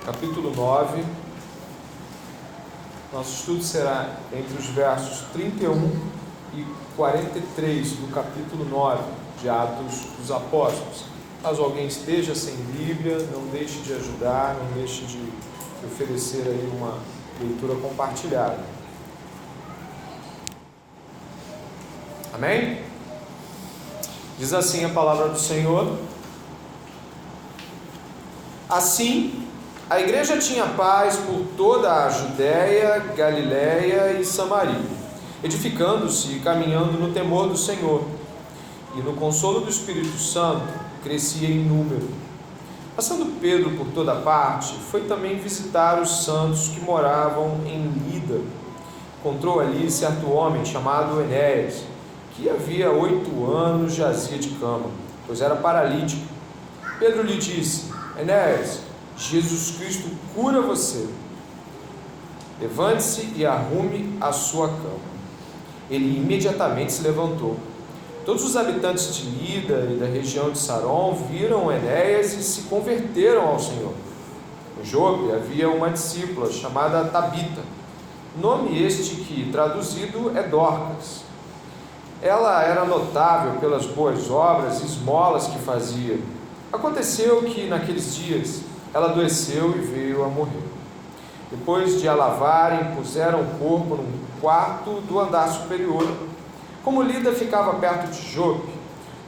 capítulo 9. Nosso estudo será entre os versos 31 e 43 do capítulo 9 de Atos dos Apóstolos. Caso alguém esteja sem Bíblia, não deixe de ajudar, não deixe de oferecer aí uma leitura compartilhada. Amém? Diz assim a palavra do Senhor: assim, a igreja tinha paz por toda a Judéia, Galiléia e Samaria, edificando-se e caminhando no temor do Senhor, e no consolo do Espírito Santo crescia em número. Passando Pedro por toda parte, foi também visitar os santos que moravam em Lida. Encontrou ali certo homem chamado Enéas, que havia 8 anos jazia de cama, pois era paralítico. Pedro lhe disse: Enéas, Jesus Cristo cura você. Levante-se e arrume a sua cama. Ele imediatamente se levantou. Todos os habitantes de Lida e da região de Saron viram Enéas e se converteram ao Senhor. Em Jope havia uma discípula chamada Tabita, nome este que, traduzido, é Dorcas. Ela era notável pelas boas obras e esmolas que fazia. Aconteceu que, naqueles dias, ela adoeceu e veio a morrer. Depois de a lavarem, puseram o corpo num quarto do andar superior. Como Lida ficava perto de Jope,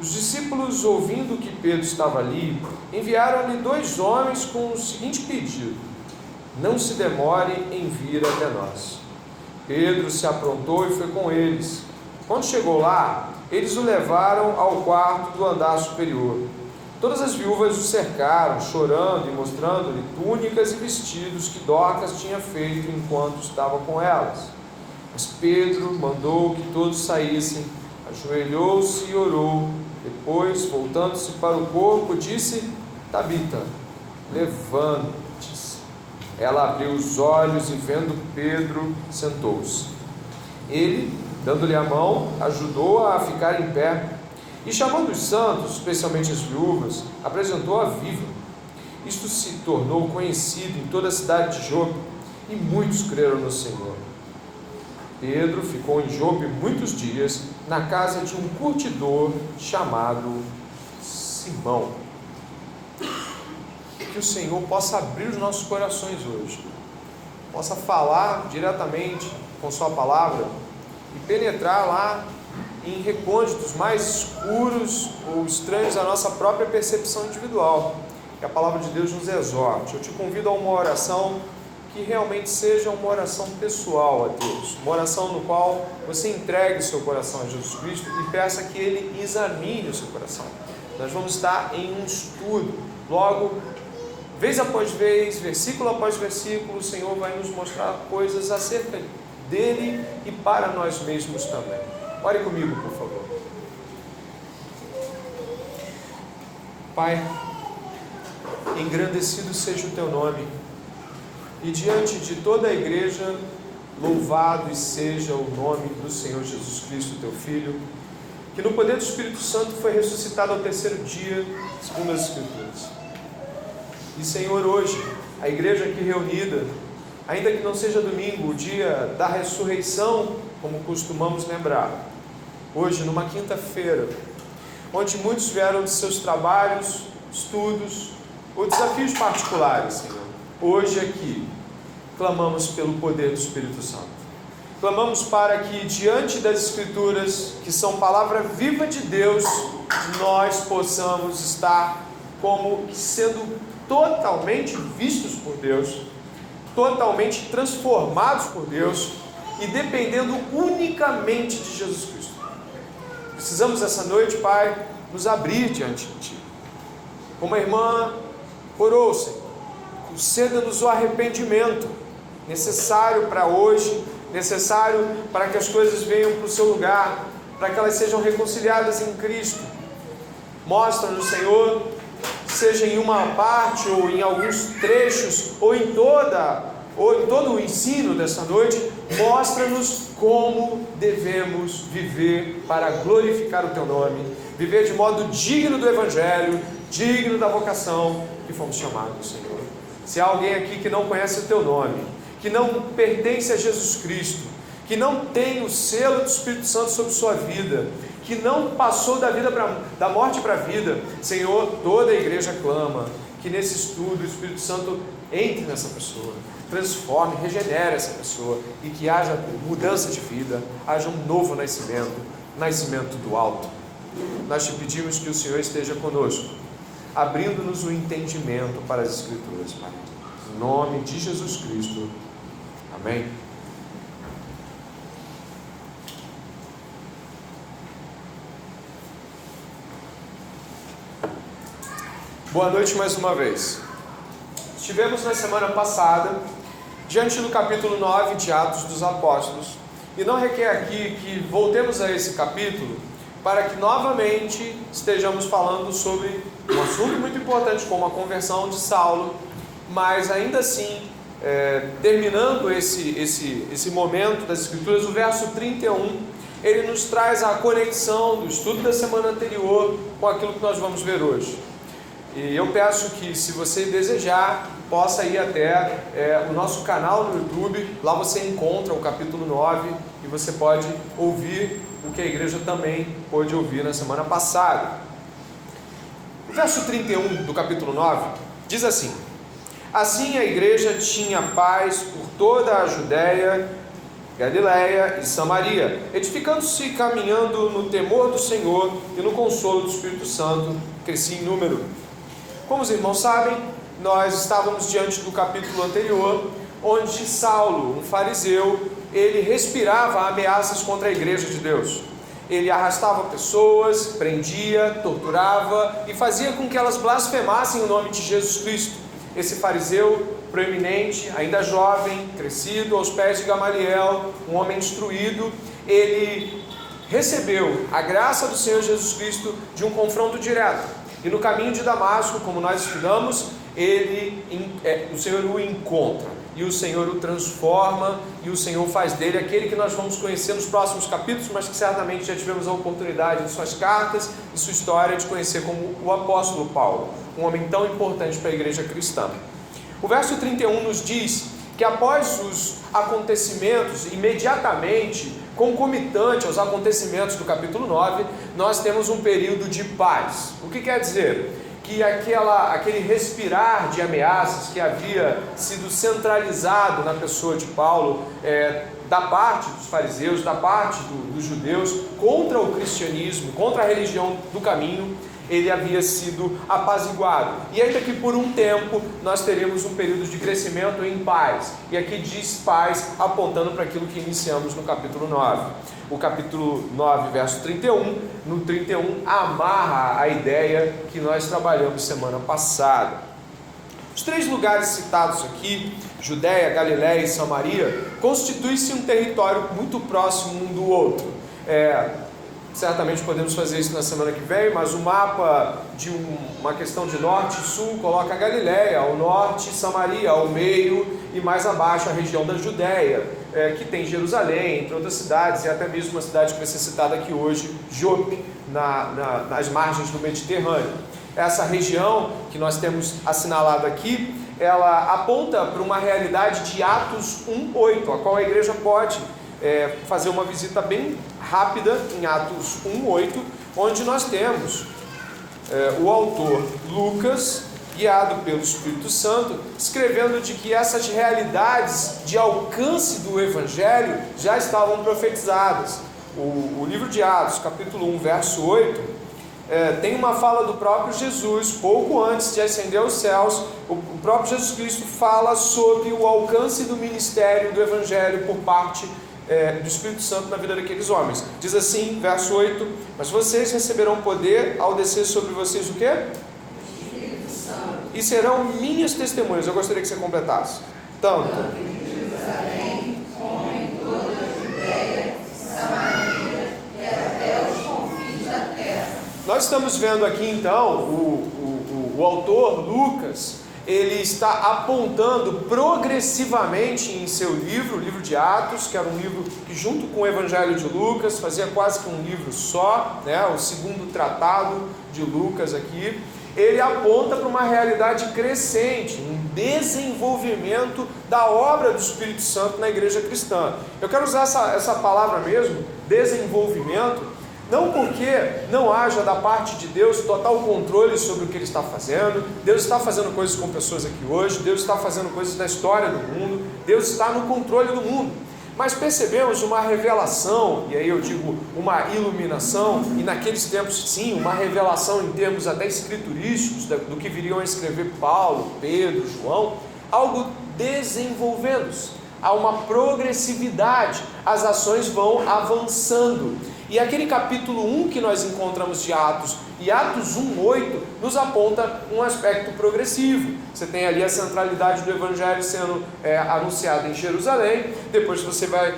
os discípulos, ouvindo que Pedro estava ali, enviaram-lhe 2 homens com o seguinte pedido: não se demore em vir até nós. Pedro se aprontou e foi com eles. Quando chegou lá, eles o levaram ao quarto do andar superior. Todas as viúvas o cercaram, chorando e mostrando-lhe túnicas e vestidos que Dorcas tinha feito enquanto estava com elas. Mas Pedro mandou que todos saíssem, ajoelhou-se e orou. Depois, voltando-se para o corpo, disse: Tabita, levante-se. Ela abriu os olhos e, vendo Pedro, sentou-se. Ele, dando-lhe a mão, ajudou-a a ficar em pé. E chamando os santos, especialmente as viúvas, apresentou-a viva. Isto se tornou conhecido em toda a cidade de Jope, e muitos creram no Senhor. Pedro ficou em Jope muitos dias, na casa de um curtidor chamado Simão. Que o Senhor possa abrir os nossos corações hoje, possa falar diretamente com sua palavra e penetrar lá em recônditos mais escuros ou estranhos à nossa própria percepção individual. Que a palavra de Deus nos exorte. Eu te convido a uma oração que realmente seja uma oração pessoal a Deus, uma oração no qual você entregue o seu coração a Jesus Cristo e peça que Ele examine o seu coração. Nós vamos estar em um estudo, logo, vez após vez, versículo após versículo, o Senhor vai nos mostrar coisas acerca dele e para nós mesmos também. Ore comigo, por favor. Pai, engrandecido seja o teu nome, e diante de toda a igreja, louvado seja o nome do Senhor Jesus Cristo, teu Filho, que no poder do Espírito Santo foi ressuscitado ao 3º dia, segundo as Escrituras. E Senhor, hoje, a igreja aqui reunida, ainda que não seja domingo, o dia da ressurreição, como costumamos lembrar, hoje, numa quinta-feira, onde muitos vieram de seus trabalhos, estudos ou desafios particulares, Senhor, hoje aqui, clamamos pelo poder do Espírito Santo. Clamamos para que, diante das Escrituras, que são palavra viva de Deus, nós possamos estar como sendo totalmente vistos por Deus, totalmente transformados por Deus e dependendo unicamente de Jesus Cristo. Precisamos essa noite, Pai, nos abrir diante de Ti. Como a irmã orou, Senhor, conceda-nos o arrependimento necessário para hoje, necessário para que as coisas venham para o seu lugar, para que elas sejam reconciliadas em Cristo. Mostra-nos, Senhor, seja em uma parte ou em alguns trechos ou em todo o ensino desta noite, mostra-nos como devemos viver para glorificar o Teu nome, viver de modo digno do Evangelho, digno da vocação que fomos chamados, Senhor. Se há alguém aqui que não conhece o teu nome, que não pertence a Jesus Cristo, que não tem o selo do Espírito Santo sobre sua vida, que não passou da morte para a vida, Senhor, toda a igreja clama que nesse estudo o Espírito Santo entre nessa pessoa, transforme, regenere essa pessoa e que haja mudança de vida, haja um novo nascimento do alto. Nós te pedimos que o Senhor esteja conosco, abrindo-nos o entendimento para as Escrituras, Pai. Em nome de Jesus Cristo. Amém. Boa noite mais uma vez. Estivemos na semana passada diante do capítulo 9 de Atos dos Apóstolos e não requer aqui que voltemos a esse capítulo para que novamente estejamos falando sobre um assunto muito importante como a conversão de Saulo, mas ainda assim, terminando esse momento das Escrituras, o verso 31, ele nos traz a conexão do estudo da semana anterior com aquilo que nós vamos ver hoje. E eu peço que, se você desejar, possa ir até o nosso canal no YouTube. Lá você encontra o capítulo 9 e você pode ouvir o que a igreja também pôde ouvir na semana passada. O verso 31 do capítulo 9 diz assim: assim a igreja tinha paz por toda a Judéia, Galiléia e Samaria, edificando-se e caminhando no temor do Senhor e no consolo do Espírito Santo, crescia em número. Como os irmãos sabem, nós estávamos diante do capítulo anterior, onde Saulo, um fariseu, ele respirava ameaças contra a igreja de Deus. Ele arrastava pessoas, prendia, torturava e fazia com que elas blasfemassem o nome de Jesus Cristo. Esse fariseu proeminente, ainda jovem, crescido aos pés de Gamaliel, um homem instruído, ele recebeu a graça do Senhor Jesus Cristo de um confronto direto. E no caminho de Damasco, como nós estudamos, o Senhor o encontra, e o Senhor o transforma, e o Senhor faz dele aquele que nós vamos conhecer nos próximos capítulos, mas que certamente já tivemos a oportunidade em suas cartas e sua história de conhecer como o apóstolo Paulo, um homem tão importante para a igreja cristã. O verso 31 nos diz que após os acontecimentos, imediatamente, concomitante aos acontecimentos do capítulo 9, nós temos um período de paz. O que quer dizer? Que aquele respirar de ameaças que havia sido centralizado na pessoa de Paulo, da parte dos fariseus, da parte dos judeus, contra o cristianismo, contra a religião do caminho, ele havia sido apaziguado. E ainda que por um tempo nós teríamos um período de crescimento em paz. E aqui diz paz, apontando para aquilo que iniciamos no capítulo 9. O capítulo 9, verso 31, no 31 amarra a ideia que nós trabalhamos semana passada. Os 3 lugares citados aqui, Judéia, Galiléia e Samaria, constituem-se um território muito próximo um do outro. Certamente podemos fazer isso na semana que vem, mas o mapa de uma questão de norte e sul coloca a Galiléia ao norte, Samaria ao meio e mais abaixo a região da Judéia, que tem Jerusalém, entre outras cidades, e até mesmo uma cidade que vai ser citada aqui hoje, Jope, nas margens do Mediterrâneo. Essa região que nós temos assinalado aqui, ela aponta para uma realidade de Atos 1:8, a qual a igreja pode fazer uma visita bem rápida em Atos 1:8, onde nós temos o autor Lucas, guiado pelo Espírito Santo, escrevendo de que essas realidades de alcance do Evangelho já estavam profetizadas. O livro de Atos, capítulo 1, verso 8, tem uma fala do próprio Jesus, pouco antes de ascender aos céus. O próprio Jesus Cristo fala sobre o alcance do ministério do Evangelho por parte do Espírito Santo na vida daqueles homens. Diz assim, verso 8: mas vocês receberão poder ao descer sobre vocês o quê? Espírito Santo. E serão minhas testemunhas. Eu gostaria que você completasse. Tanto em Jerusalém, como em toda a Judéia, Samaria e até os confins da terra. Nós estamos vendo aqui então o autor Lucas, ele está apontando progressivamente em seu livro, o livro de Atos, que era um livro que junto com o Evangelho de Lucas fazia quase que um livro só, o segundo tratado de Lucas aqui. ele aponta para uma realidade crescente, um desenvolvimento da obra do Espírito Santo na igreja cristã. Eu quero usar essa palavra mesmo, desenvolvimento, não porque não haja da parte de Deus total controle sobre o que Ele está fazendo. Deus está fazendo coisas com pessoas aqui hoje, Deus está fazendo coisas na história do mundo, Deus está no controle do mundo. Mas percebemos uma revelação, e aí eu digo uma iluminação, e naqueles tempos sim, uma revelação em termos até escriturísticos, do que viriam a escrever Paulo, Pedro, João, algo desenvolvendo-se, há uma progressividade, as ações vão avançando. E aquele capítulo 1 que nós encontramos de Atos, e Atos 1:8, nos aponta um aspecto progressivo. Você tem ali a centralidade do Evangelho sendo anunciada em Jerusalém, depois você vai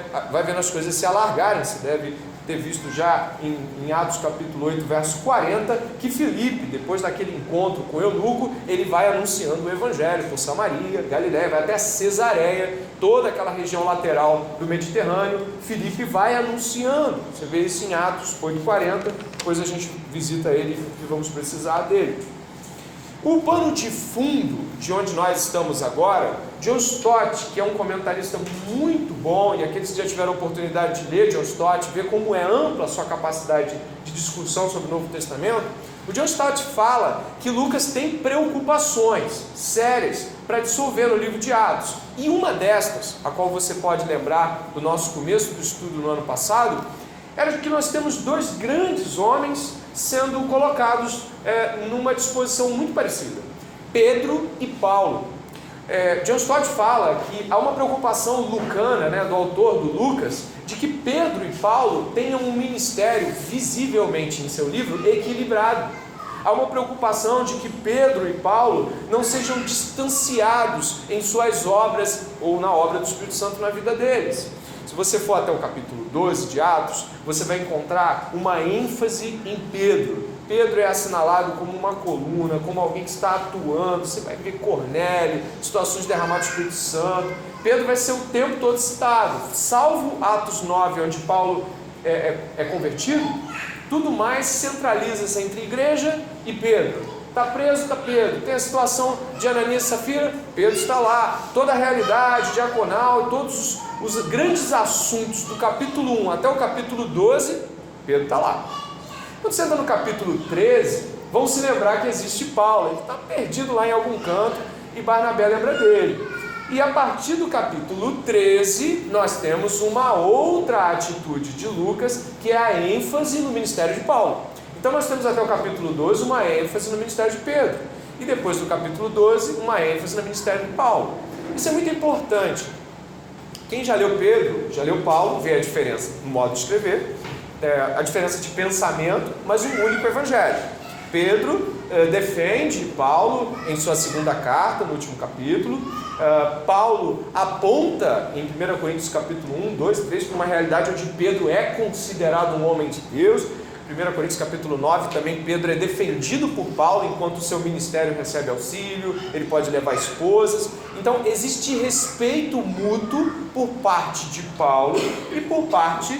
vendo as coisas se alargarem. Você deve ter visto já em Atos capítulo 8, verso 40, que Filipe, depois daquele encontro com o eunuco, ele vai anunciando o Evangelho por Samaria, Galiléia, vai até Cesareia, toda aquela região lateral do Mediterrâneo. Filipe vai anunciando, você vê isso em Atos 8:40, depois a gente visita ele e vamos precisar dele. O pano de fundo de onde nós estamos agora, John Stott, que é um comentarista muito bom, e aqueles que já tiveram a oportunidade de ler John Stott, ver como é ampla a sua capacidade de discussão sobre o Novo Testamento, o John Stott fala que Lucas tem preocupações sérias para dissolver no livro de Atos, e uma destas, a qual você pode lembrar do nosso começo do estudo no ano passado, era que nós temos dois grandes homens sendo colocados numa disposição muito parecida, Pedro e Paulo. John Stott fala que há uma preocupação lucana, do autor do Lucas, de que Pedro e Paulo tenham um ministério visivelmente em seu livro equilibrado. Há uma preocupação de que Pedro e Paulo não sejam distanciados em suas obras ou na obra do Espírito Santo na vida deles. Se você for até o capítulo 12 de Atos, você vai encontrar uma ênfase em Pedro. Pedro é assinalado como uma coluna, como alguém que está atuando. Você vai ver Cornélio, situações derramadas do Espírito Santo. Pedro vai ser o tempo todo citado, salvo Atos 9, onde Paulo é convertido. Tudo mais centraliza-se entre igreja e Pedro. Está preso, está Pedro. Tem a situação de Ananias e Safira, Pedro está lá. Toda a realidade diaconal, todos os grandes assuntos do capítulo 1 até o capítulo 12, Pedro está lá. Quando você entra no capítulo 13, vão se lembrar que existe Paulo. Ele está perdido lá em algum canto e Barnabé lembra dele. E a partir do capítulo 13, nós temos uma outra atitude de Lucas, que é a ênfase no ministério de Paulo. Então nós temos até o capítulo 12 uma ênfase no ministério de Pedro, e depois do capítulo 12 uma ênfase no ministério de Paulo. Isso é muito importante. Quem já leu Pedro, já leu Paulo, vê a diferença no modo de escrever, a diferença de pensamento, mas um único evangelho. Pedro defende Paulo em sua segunda carta, no último capítulo. Paulo aponta em 1 Coríntios capítulo 1, 2, 3 para uma realidade onde Pedro é considerado um homem de Deus. 1 Coríntios capítulo 9 também Pedro é defendido por Paulo enquanto o seu ministério recebe auxílio, ele pode levar esposas. Então existe respeito mútuo por parte de Paulo e por parte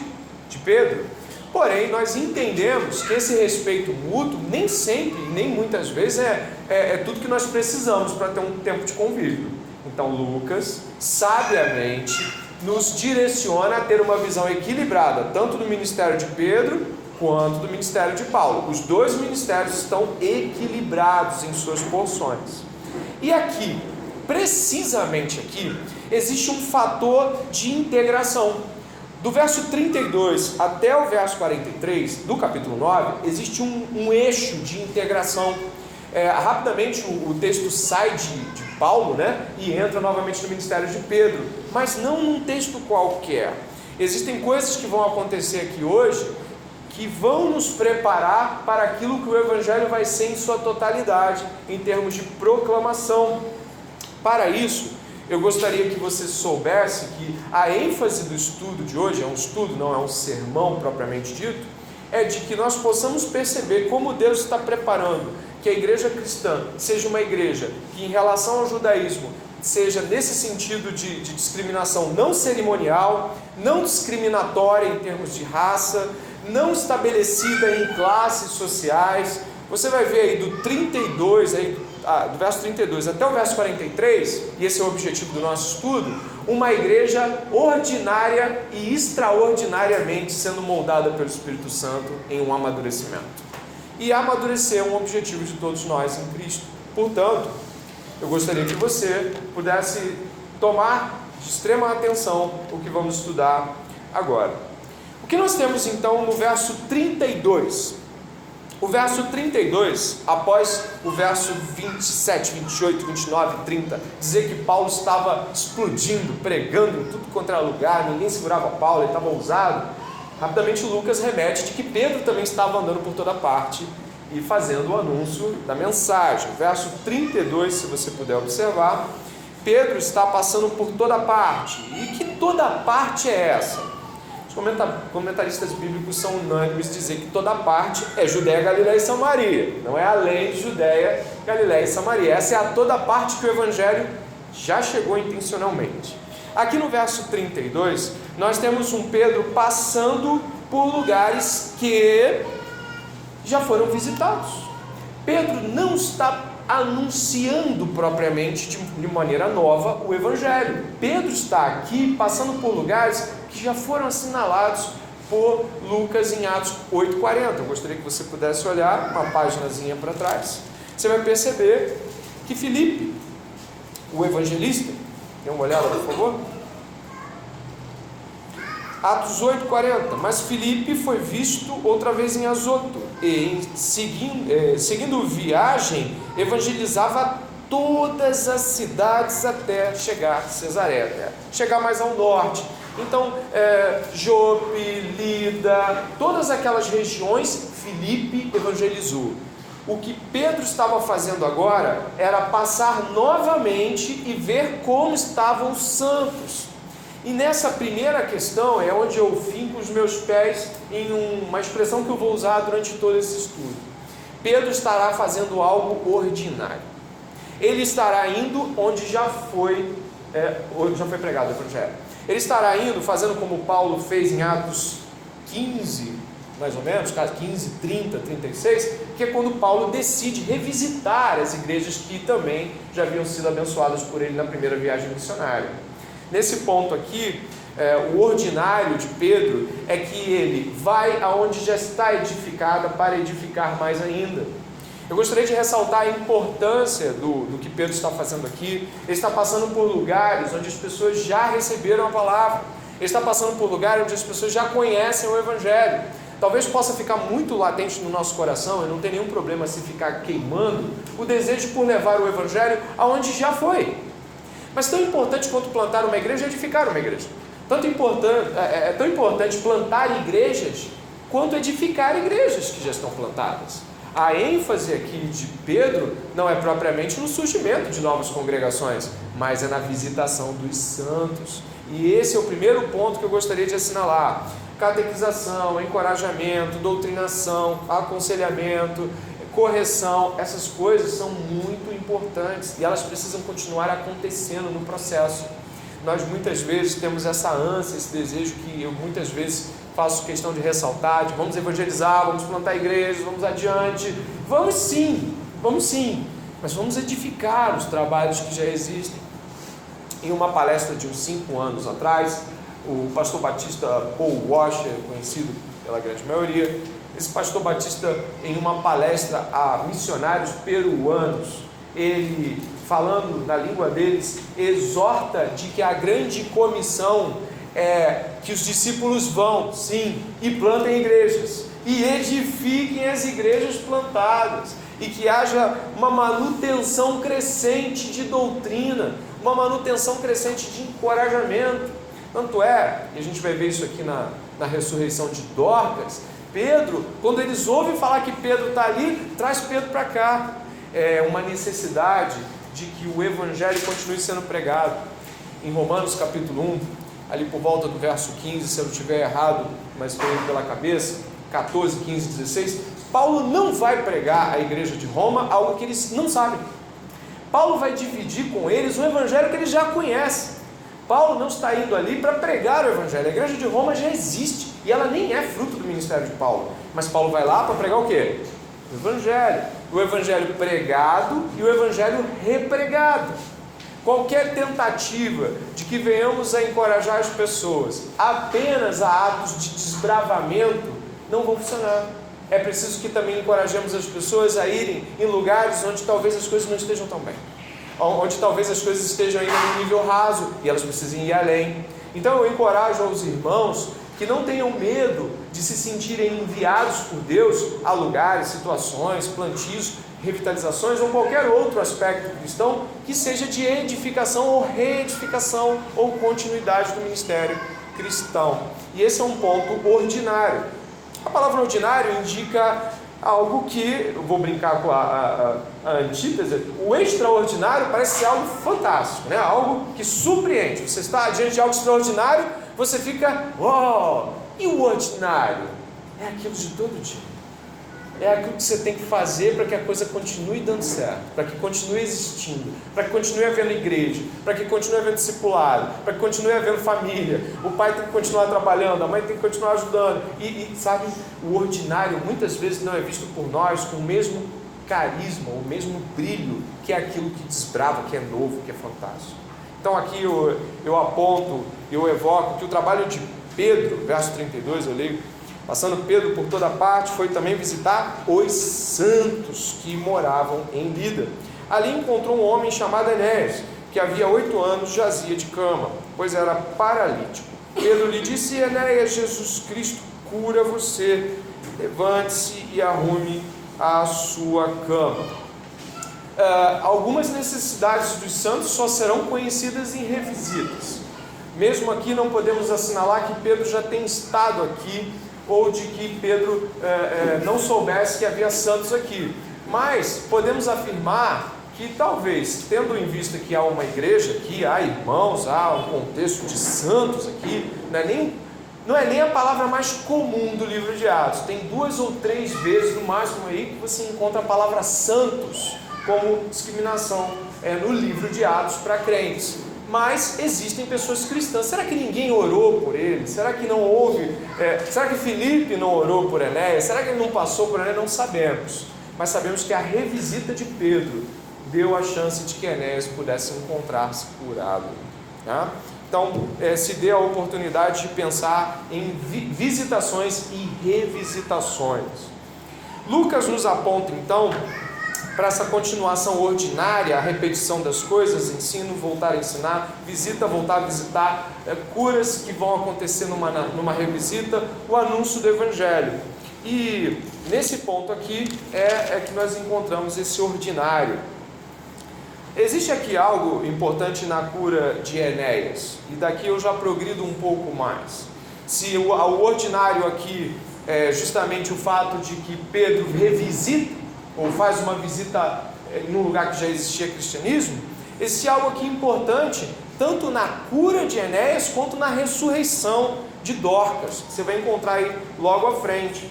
de Pedro. Porém, nós entendemos que esse respeito mútuo nem sempre, nem muitas vezes é tudo que nós precisamos para ter um tempo de convívio. Então Lucas, sabiamente, nos direciona a ter uma visão equilibrada, tanto do ministério de Pedro quanto do ministério de Paulo. Os dois ministérios estão equilibrados em suas porções. E aqui, precisamente aqui, existe um fator de integração. Do verso 32 até o verso 43 do capítulo 9, existe um eixo de integração. Rapidamente o texto sai de Paulo, e entra novamente no ministério de Pedro, mas não num texto qualquer. Existem coisas que vão acontecer aqui hoje que vão nos preparar para aquilo que o Evangelho vai ser em sua totalidade, em termos de proclamação. Para isso, eu gostaria que você soubesse que a ênfase do estudo de hoje, é um estudo, não é um sermão propriamente dito, é de que nós possamos perceber como Deus está preparando que a igreja cristã seja uma igreja que, em relação ao judaísmo, seja nesse sentido de discriminação não cerimonial, não discriminatória em termos de raça, não estabelecida em classes sociais, você vai ver aí do 32, do verso 32 até o verso 43, e esse é o objetivo do nosso estudo, uma igreja ordinária e extraordinariamente sendo moldada pelo Espírito Santo em um amadurecimento. E amadurecer é um objetivo de todos nós em Cristo. Portanto, eu gostaria que você pudesse tomar de extrema atenção o que vamos estudar agora. O que nós temos então no verso 32? O verso 32, após o verso 27, 28, 29, 30, dizer que Paulo estava explodindo, pregando em tudo quanto era lugar, ninguém segurava Paulo, ele estava ousado. Rapidamente Lucas remete de que Pedro também estava andando por toda parte e fazendo o anúncio da mensagem. Verso 32, se você puder observar, Pedro está passando por toda parte. E que toda parte é essa? Os comentaristas bíblicos são unânimes em dizer que toda parte é Judéia, Galiléia e Samaria, não é além de Judéia, Galiléia e Samaria. Essa é a toda parte que o Evangelho já chegou intencionalmente. Aqui no verso 32, nós temos um Pedro passando por lugares que já foram visitados. Pedro não está anunciando propriamente de maneira nova o Evangelho. Pedro está aqui passando por lugares que já foram assinalados por Lucas em Atos 8:40. Eu gostaria que você pudesse olhar uma paginazinha para trás. Você vai perceber que Filipe, o evangelista, dê uma olhada por favor. Atos 8:40. Mas Filipe foi visto outra vez em Azoto e seguindo viagem evangelizava todas as cidades até chegar a Cesareia, até chegar mais ao norte. Então Jope, Lida, todas aquelas regiões Filipe evangelizou. O que Pedro estava fazendo agora era passar novamente e ver como estavam os santos. E nessa primeira questão é onde eu finco os meus pés em uma expressão que eu vou usar durante todo esse estudo. Pedro estará fazendo algo ordinário. Ele estará indo onde já foi pregado o Evangelho. Ele estará indo, fazendo como Paulo fez em Atos 15, mais ou menos, 15, 30, 36, que é quando Paulo decide revisitar as igrejas que também já haviam sido abençoadas por ele na primeira viagem missionária. Nesse ponto aqui, o ordinário de Pedro é que ele vai aonde já está edificada para edificar mais ainda. Eu gostaria de ressaltar a importância do que Pedro está fazendo aqui. Ele está passando por lugares onde as pessoas já receberam a palavra. Ele está passando por lugares onde as pessoas já conhecem o Evangelho. Talvez possa ficar muito latente no nosso coração, e não tem nenhum problema se ficar queimando, o desejo por levar o Evangelho aonde já foi. Mas tão importante quanto plantar uma igreja é edificar uma igreja. É tão importante plantar igrejas quanto edificar igrejas que já estão plantadas. A ênfase aqui de Pedro não é propriamente no surgimento de novas congregações, mas é na visitação dos santos. E esse é o primeiro ponto que eu gostaria de assinalar. Catequização, encorajamento, doutrinação, aconselhamento, correção, essas coisas são muito importantes e elas precisam continuar acontecendo no processo. Nós muitas vezes temos essa ânsia, esse desejo que eu muitas vezes faço questão de ressaltar, de vamos evangelizar, vamos plantar igrejas, vamos adiante, vamos sim, mas vamos edificar os trabalhos que já existem. Em uma palestra de uns 5 anos atrás, o pastor batista Paul Washer, conhecido pela grande maioria, esse pastor batista, em uma palestra a missionários peruanos, ele, falando na língua deles, exorta de que a grande comissão é que os discípulos vão, sim, e plantem igrejas, e edifiquem as igrejas plantadas, e que haja uma manutenção crescente de doutrina, uma manutenção crescente de encorajamento. Tanto é, e a gente vai ver isso aqui na ressurreição de Dorcas, Pedro, quando eles ouvem falar que Pedro está ali, traz Pedro para cá. É uma necessidade de que o Evangelho continue sendo pregado. Em Romanos capítulo 1, ali por volta do verso 15, se eu não estiver errado, mas estou indo pela cabeça, 14, 15, 16, Paulo não vai pregar à igreja de Roma algo que eles não sabem. Paulo vai dividir com eles o Evangelho que eles já conhecem. Paulo não está indo ali para pregar o Evangelho. A igreja de Roma já existe e ela nem é fruto do ministério de Paulo. Mas Paulo vai lá para pregar o quê? o evangelho pregado e o evangelho repregado. Qualquer tentativa de que venhamos a encorajar as pessoas apenas a atos de desbravamento não vão funcionar. É preciso que também encorajemos as pessoas a irem em lugares onde talvez as coisas não estejam tão bem, onde talvez as coisas estejam ainda no nível raso e elas precisem ir além. Então eu encorajo aos irmãos que não tenham medo de se sentirem enviados por Deus a lugares, situações, plantios, revitalizações ou qualquer outro aspecto cristão que seja de edificação ou reedificação ou continuidade do ministério cristão. E esse é um ponto ordinário. A palavra ordinário indica algo que, eu vou brincar com a antítese, o extraordinário parece ser algo fantástico, né? Algo que surpreende. Você está diante de algo extraordinário, você fica, e o ordinário? É aquilo de todo dia. É aquilo que você tem que fazer para que a coisa continue dando certo, para que continue existindo, para que continue havendo igreja, para que continue havendo discipulado, para que continue havendo família. O pai tem que continuar trabalhando, a mãe tem que continuar ajudando. E sabe, o ordinário muitas vezes não é visto por nós com o mesmo carisma, o mesmo brilho que é aquilo que desbrava, que é novo, que é fantástico. Então aqui eu aponto, eu evoco que o trabalho de Pedro, verso 32, eu leio: passando Pedro por toda parte, foi também visitar os santos que moravam em Lida. Ali encontrou um homem chamado Enéas, que havia 8 anos jazia de cama, pois era paralítico. Pedro lhe disse: Enéas, Jesus Cristo cura você, levante-se e arrume a sua cama. Algumas necessidades dos santos só serão conhecidas em revisitas. Mesmo aqui não podemos assinalar que Pedro já tem estado aqui, ou de que Pedro não soubesse que havia santos aqui. Mas podemos afirmar que talvez, tendo em vista que há uma igreja aqui, há irmãos, há um contexto de santos aqui, não é nem a palavra mais comum do livro de Atos. Tem 2 ou 3 vezes no máximo aí que você encontra a palavra santos como discriminação no livro de Atos para crentes. Mas existem pessoas cristãs. Será que ninguém orou por ele? Será que não houve? Será que Filipe não orou por Enéas? Será que ele não passou por Enéas? Não sabemos. Mas sabemos que a revisita de Pedro deu a chance de que Enéas pudesse encontrar-se curado. Tá? Então, se dê a oportunidade de pensar em visitações e revisitações. Lucas nos aponta, então, para essa continuação ordinária, a repetição das coisas, ensino, voltar a ensinar, visita, voltar a visitar, curas que vão acontecer numa revisita, o anúncio do Evangelho. E nesse ponto aqui é que nós encontramos esse ordinário. Existe aqui algo importante na cura de Enéas, e daqui eu já progrido um pouco mais. Se o ordinário aqui é justamente o fato de que Pedro revisita, ou faz uma visita em um lugar que já existia cristianismo, esse algo aqui importante, tanto na cura de Enéas, quanto na ressurreição de Dorcas, que você vai encontrar aí logo à frente.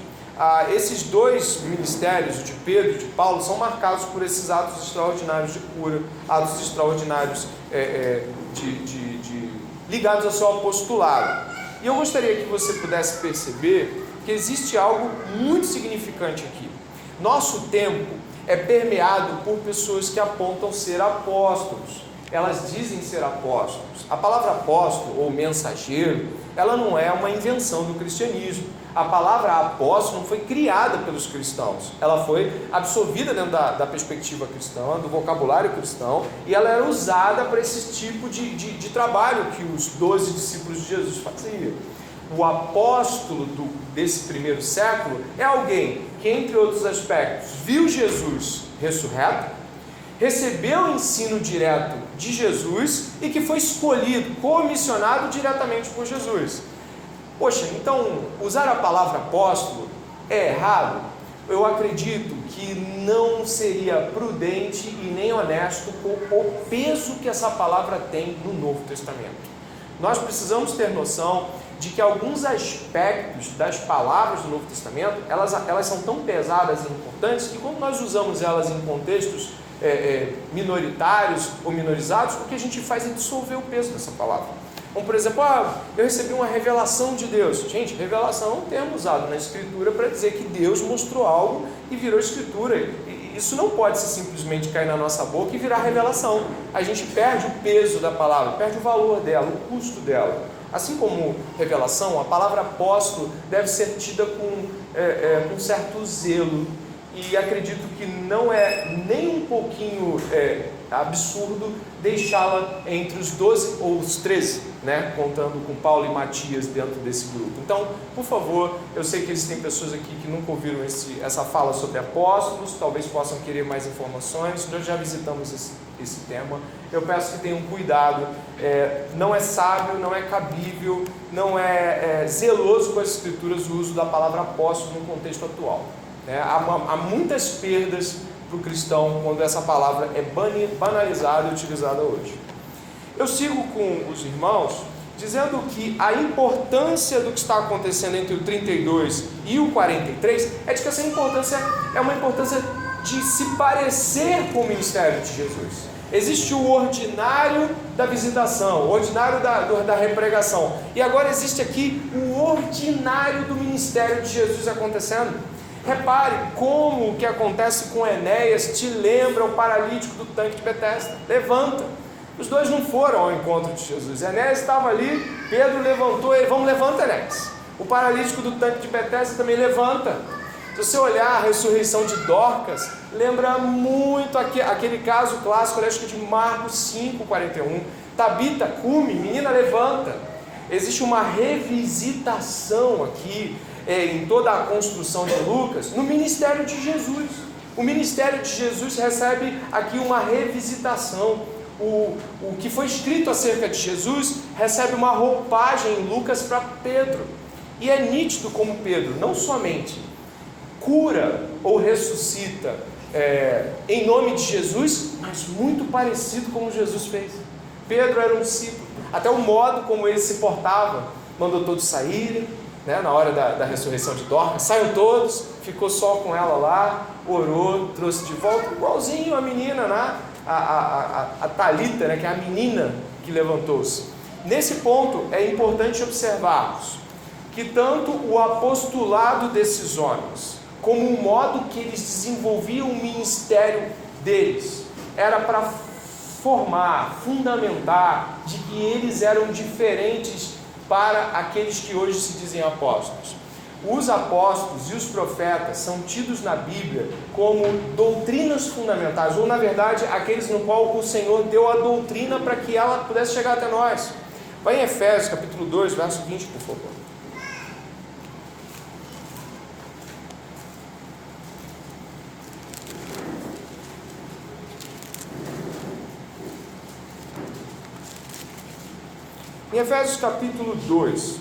Esses 2 ministérios, o de Pedro e de Paulo, são marcados por esses atos extraordinários de cura, atos extraordinários ligados ao seu apostolado. E eu gostaria que você pudesse perceber que existe algo muito significante aqui. Nosso tempo é permeado por pessoas que apontam ser apóstolos. Elas dizem ser apóstolos. A palavra apóstolo ou mensageiro, ela não é uma invenção do cristianismo. A palavra apóstolo não foi criada pelos cristãos. Ela foi absorvida dentro da perspectiva cristã, do vocabulário cristão, e ela era usada para esse tipo de trabalho que os 12 discípulos de Jesus faziam. O apóstolo desse primeiro século é alguém que, entre outros aspectos, viu Jesus ressurreto, recebeu o ensino direto de Jesus e que foi escolhido, comissionado diretamente por Jesus. Poxa, então usar a palavra apóstolo é errado? Eu acredito que não seria prudente e nem honesto com o peso que essa palavra tem no Novo Testamento. Nós precisamos ter noção de que alguns aspectos das palavras do Novo Testamento, elas são tão pesadas e importantes que quando nós usamos elas em contextos minoritários ou minorizados, o que a gente faz é dissolver o peso dessa palavra. Como por exemplo, eu recebi uma revelação de Deus. Gente, revelação é um termo usado na Escritura para dizer que Deus mostrou algo e virou Escritura. Isso não pode simplesmente cair na nossa boca e virar revelação. A gente perde o peso da palavra, perde o valor dela, o custo dela. Assim como revelação, a palavra apóstolo deve ser tida com certo zelo. E acredito que não é nem um pouquinho absurdo deixá-la entre os 12 ou os 13, né? Contando com Paulo e Matias dentro desse grupo. Então, por favor, eu sei que existem pessoas aqui que nunca ouviram essa fala sobre apóstolos, talvez possam querer mais informações. Nós já visitamos esse tema. Eu peço que tenham cuidado, não é sábio, não é cabível, não é zeloso com as Escrituras o uso da palavra apóstolo no contexto atual. Há muitas perdas para o cristão quando essa palavra é banalizada e utilizada hoje. Eu sigo com os irmãos dizendo que a importância do que está acontecendo entre o 32 e o 43 é de que essa importância é uma importância de se parecer com o ministério de Jesus. Existe o ordinário da visitação, o ordinário da repregação, e agora existe aqui o ordinário do ministério de Jesus acontecendo. Repare como o que acontece com Enéas te lembra o paralítico do tanque de Betesda. Levanta. Os dois não foram ao encontro de Jesus. Enéas estava ali, Pedro levantou ele. Vamos, levanta, Enéas. O paralítico do tanque de Betesda também levanta. Se você olhar a ressurreição de Dorcas, lembra muito aquele caso clássico, acho que de Marcos 5:41. Tabita, cume, menina, levanta. Existe uma revisitação aqui em toda a construção de Lucas, no ministério de Jesus. O ministério de Jesus recebe aqui uma revisitação. O que foi escrito acerca de Jesus recebe uma roupagem em Lucas para Pedro. E é nítido como Pedro não somente cura ou ressuscita em nome de Jesus, mas muito parecido como Jesus fez. Pedro era um discípulo, até o modo como ele se portava, mandou todos saírem, na hora da ressurreição de Dorcas, saiam todos, ficou só com ela lá, orou, trouxe de volta, igualzinho a menina, a Talita, que é a menina que levantou-se. Nesse ponto é importante observarmos que tanto o apostolado desses homens, como o modo que eles desenvolviam o ministério deles, era para formar, fundamentar de que eles eram diferentes para aqueles que hoje se dizem apóstolos. Os apóstolos e os profetas são tidos na Bíblia como doutrinas fundamentais, ou na verdade, aqueles no qual o Senhor deu a doutrina para que ela pudesse chegar até nós. Vai em Efésios capítulo 2, verso 20, por favor. Em Efésios capítulo 2,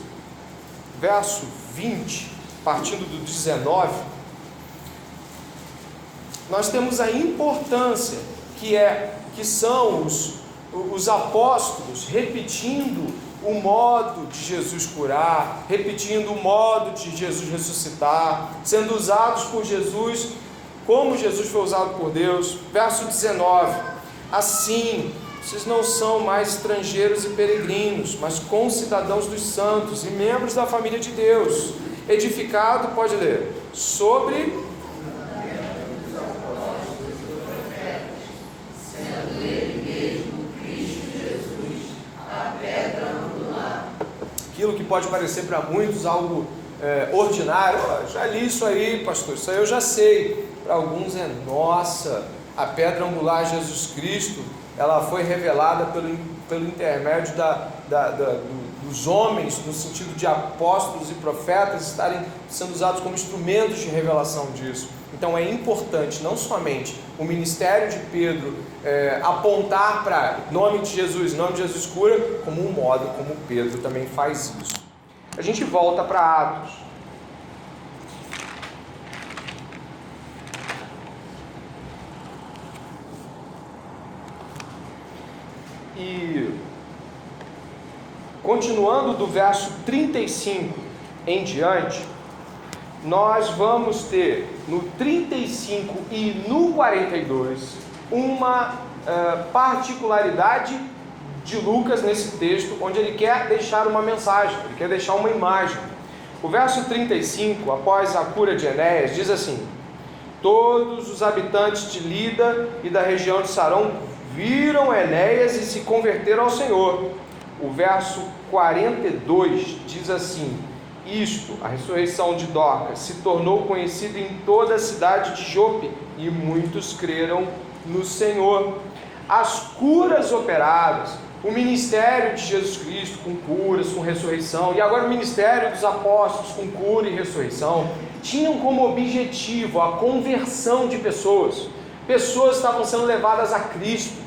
verso 20, partindo do 19, nós temos a importância que são os apóstolos repetindo o modo de Jesus curar, repetindo o modo de Jesus ressuscitar, sendo usados por Jesus como Jesus foi usado por Deus. Verso 19, assim, vocês não são mais estrangeiros e peregrinos, mas concidadãos dos santos e membros da família de Deus, edificado, pode ler, sobre sendo ele mesmo Cristo Jesus, a pedra angular. Aquilo que pode parecer para muitos algo ordinário, já li isso aí, pastor, isso aí eu já sei. Para alguns nossa, a pedra angular Jesus Cristo, ela foi revelada pelo intermédio dos homens, no sentido de apóstolos e profetas estarem sendo usados como instrumentos de revelação disso. Então é importante não somente o ministério de Pedro apontar para nome de Jesus cura, como um modo como Pedro também faz isso. A gente volta para Atos. E continuando do verso 35 em diante, nós vamos ter no 35 e no 42 uma particularidade de Lucas nesse texto, onde ele quer deixar uma mensagem, ele quer deixar uma imagem. O verso 35, após a cura de Enéas, diz assim: todos os habitantes de Lida e da região de Sarão viram Enéas e se converteram ao Senhor. O verso 42 diz assim: isto, a ressurreição de Dorcas, se tornou conhecida em toda a cidade de Jope, e muitos creram no Senhor. As curas operadas, o ministério de Jesus Cristo com curas, com ressurreição, e agora o ministério dos apóstolos com cura e ressurreição, tinham como objetivo a conversão de pessoas. Pessoas estavam sendo levadas a Cristo.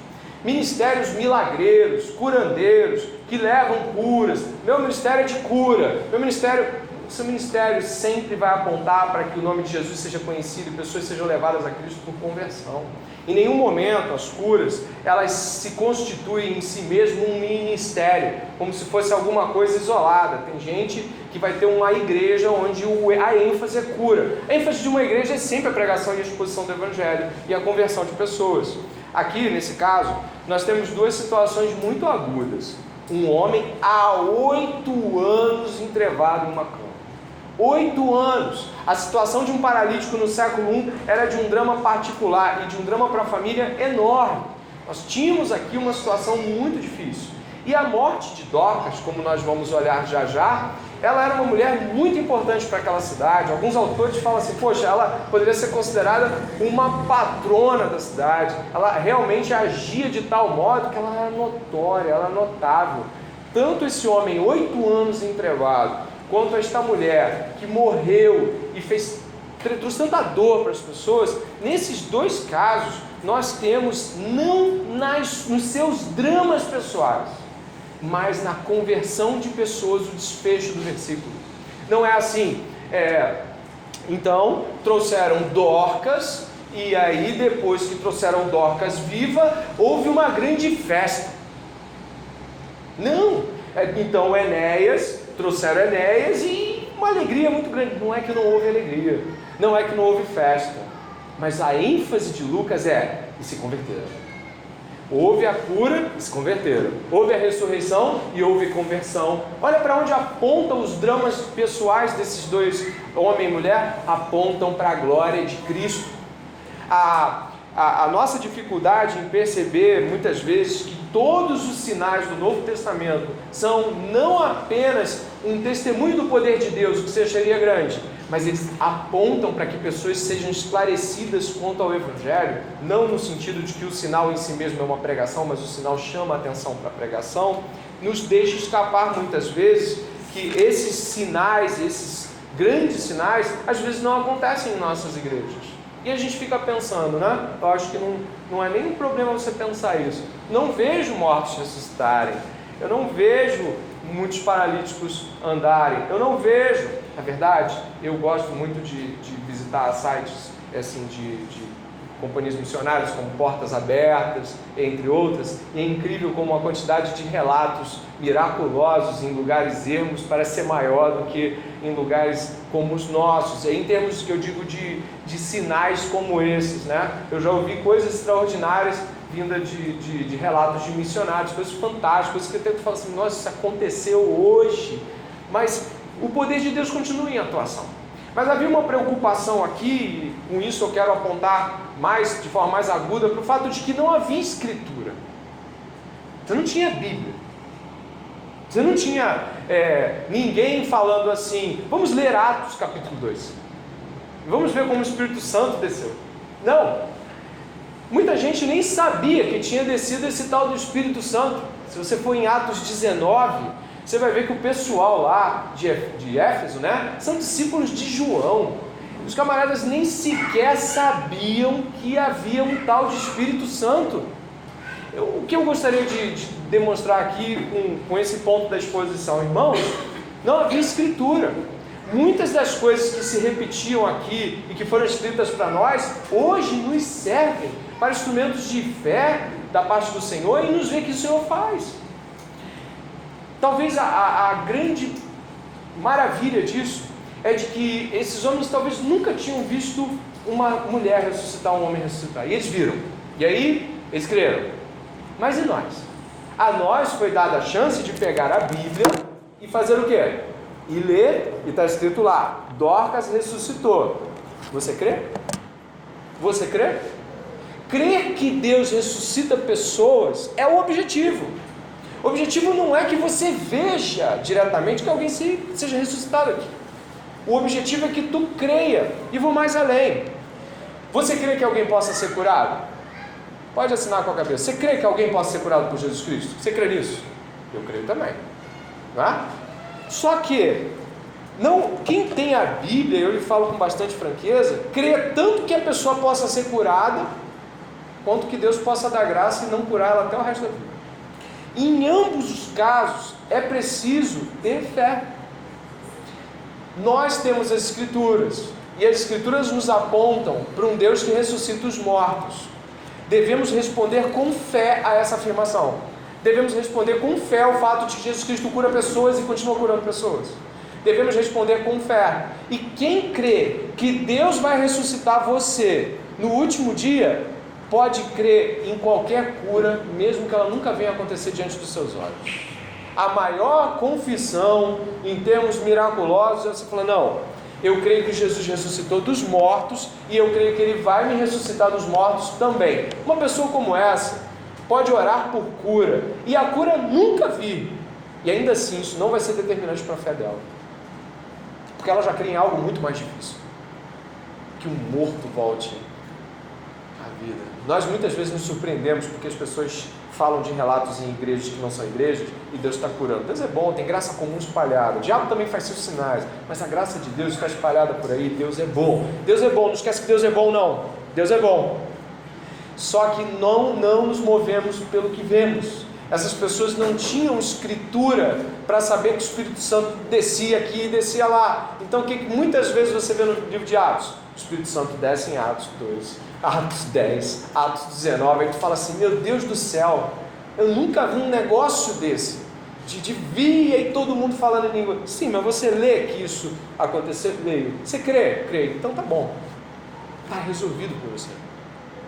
Ministérios milagreiros, curandeiros, que levam curas. Meu ministério é de cura. Seu ministério sempre vai apontar para que o nome de Jesus seja conhecido e pessoas sejam levadas a Cristo por conversão. Em nenhum momento as curas, elas se constituem em si mesmo um ministério, como se fosse alguma coisa isolada. Tem gente que vai ter uma igreja onde a ênfase é cura. A ênfase de uma igreja é sempre a pregação e a exposição do Evangelho e a conversão de pessoas. Aqui, nesse caso, nós temos duas situações muito agudas. Um homem há 8 anos entrevado em uma cama. 8 anos. A situação de um paralítico no século I era de um drama particular e de um drama para a família enorme. Nós tínhamos aqui uma situação muito difícil. E a morte de Dorcas, como nós vamos olhar já já, ela era uma mulher muito importante para aquela cidade. Alguns autores falam assim: poxa, ela poderia ser considerada uma patrona da cidade. Ela realmente agia de tal modo que ela era notória, ela era notável. Tanto esse homem, 8 anos entrevado, quanto esta mulher que morreu e trouxe tanta dor para as pessoas. Nesses dois casos, nós temos não nos seus dramas pessoais, mas na conversão de pessoas, o desfecho do versículo. Não é assim, então trouxeram Dorcas, e aí depois que trouxeram Dorcas viva, houve uma grande festa. Não, então trouxeram Enéas e uma alegria muito grande. Não é que não houve alegria, não é que não houve festa, mas a ênfase de Lucas e se converteram. Houve a cura e se converteram. Houve a ressurreição e houve conversão. Olha para onde apontam os dramas pessoais desses dois, homem e mulher, apontam para a glória de Cristo. A nossa dificuldade em perceber muitas vezes que todos os sinais do Novo Testamento são não apenas um testemunho do poder de Deus, que seria grande, mas eles apontam para que pessoas sejam esclarecidas quanto ao Evangelho, não no sentido de que o sinal em si mesmo é uma pregação, mas o sinal chama a atenção para a pregação, nos deixa escapar muitas vezes que esses sinais, esses grandes sinais, às vezes não acontecem em nossas igrejas. E a gente fica pensando, né? Eu acho que não é nenhum problema você pensar isso. Não vejo mortos ressuscitarem, eu não vejo muitos paralíticos andarem, eu não vejo. Na verdade, eu gosto muito de visitar sites assim, de companhias missionárias, como Portas Abertas, entre outras, e é incrível como a quantidade de relatos miraculosos em lugares ermos parece ser maior do que em lugares como os nossos, em termos que eu digo de sinais como esses, né? Eu já ouvi coisas extraordinárias vindas de relatos de missionários, coisas fantásticas, coisas que até tu fala assim: nossa, isso aconteceu hoje, mas o poder de Deus continua em atuação. Mas havia uma preocupação aqui, e com isso eu quero apontar de forma mais aguda, para o fato de que não havia escritura. Você não tinha Bíblia. Você não tinha ninguém falando assim: vamos ler Atos capítulo 2. Vamos ver como o Espírito Santo desceu. Não. Muita gente nem sabia que tinha descido esse tal do Espírito Santo. Se você for em Atos 19... você vai ver que o pessoal lá de Éfeso, né, são discípulos de João. Os camaradas nem sequer sabiam que havia um tal de Espírito Santo. O que eu gostaria de demonstrar aqui com esse ponto da exposição, irmãos, não havia escritura. Muitas das coisas que se repetiam aqui e que foram escritas para nós, hoje nos servem para instrumentos de fé da parte do Senhor e nos ver que o Senhor faz. Talvez a grande maravilha disso é de que esses homens talvez nunca tinham visto uma mulher ressuscitar, um homem ressuscitar. E eles viram. E aí, eles creram. Mas e nós? A nós foi dada a chance de pegar a Bíblia e fazer o quê? E ler, e está escrito lá, Dorcas ressuscitou. Você crê? Você crê? Crer que Deus ressuscita pessoas é o objetivo. O objetivo não é que você veja diretamente que alguém seja ressuscitado aqui. O objetivo é que tu creia. E vou mais além. Você crê que alguém possa ser curado? Pode assinar com a cabeça. Você crê que alguém possa ser curado por Jesus Cristo? Você crê nisso? Eu creio também. Não é? Só que quem tem a Bíblia, eu lhe falo com bastante franqueza, crê tanto que a pessoa possa ser curada, quanto que Deus possa dar graça e não curar ela até o resto da vida. Em ambos os casos, é preciso ter fé. Nós temos as Escrituras, e as Escrituras nos apontam para um Deus que ressuscita os mortos. Devemos responder com fé a essa afirmação. Devemos responder com fé ao fato de que Jesus Cristo cura pessoas e continua curando pessoas. Devemos responder com fé. E quem crê que Deus vai ressuscitar você no último dia, pode crer em qualquer cura, mesmo que ela nunca venha acontecer diante dos seus olhos. A maior confissão em termos miraculosos é você falar, não, eu creio que Jesus ressuscitou dos mortos e eu creio que Ele vai me ressuscitar dos mortos também. Uma pessoa como essa pode orar por cura e a cura nunca vir, e ainda assim isso não vai ser determinante para a fé dela, porque ela já crê em algo muito mais difícil, que um morto volte à vida. Nós muitas vezes nos surpreendemos porque as pessoas falam de relatos em igrejas que não são igrejas e Deus está curando. Deus é bom, tem graça comum espalhada. O diabo também faz seus sinais, mas a graça de Deus está espalhada por aí. Deus é bom. Deus é bom, não esquece que Deus é bom, não. Deus é bom. Só que não nos movemos pelo que vemos. Essas pessoas não tinham escritura para saber que o Espírito Santo descia aqui e descia lá. Então o que muitas vezes você vê no livro de Atos? O Espírito Santo desce em Atos 2, Atos 10, Atos 19, aí tu fala assim, meu Deus do céu, eu nunca vi um negócio desse, de vir e todo mundo falando em língua. Sim, mas você lê que isso aconteceu? Leio. Você crê? Creio. Então tá bom, está resolvido por você.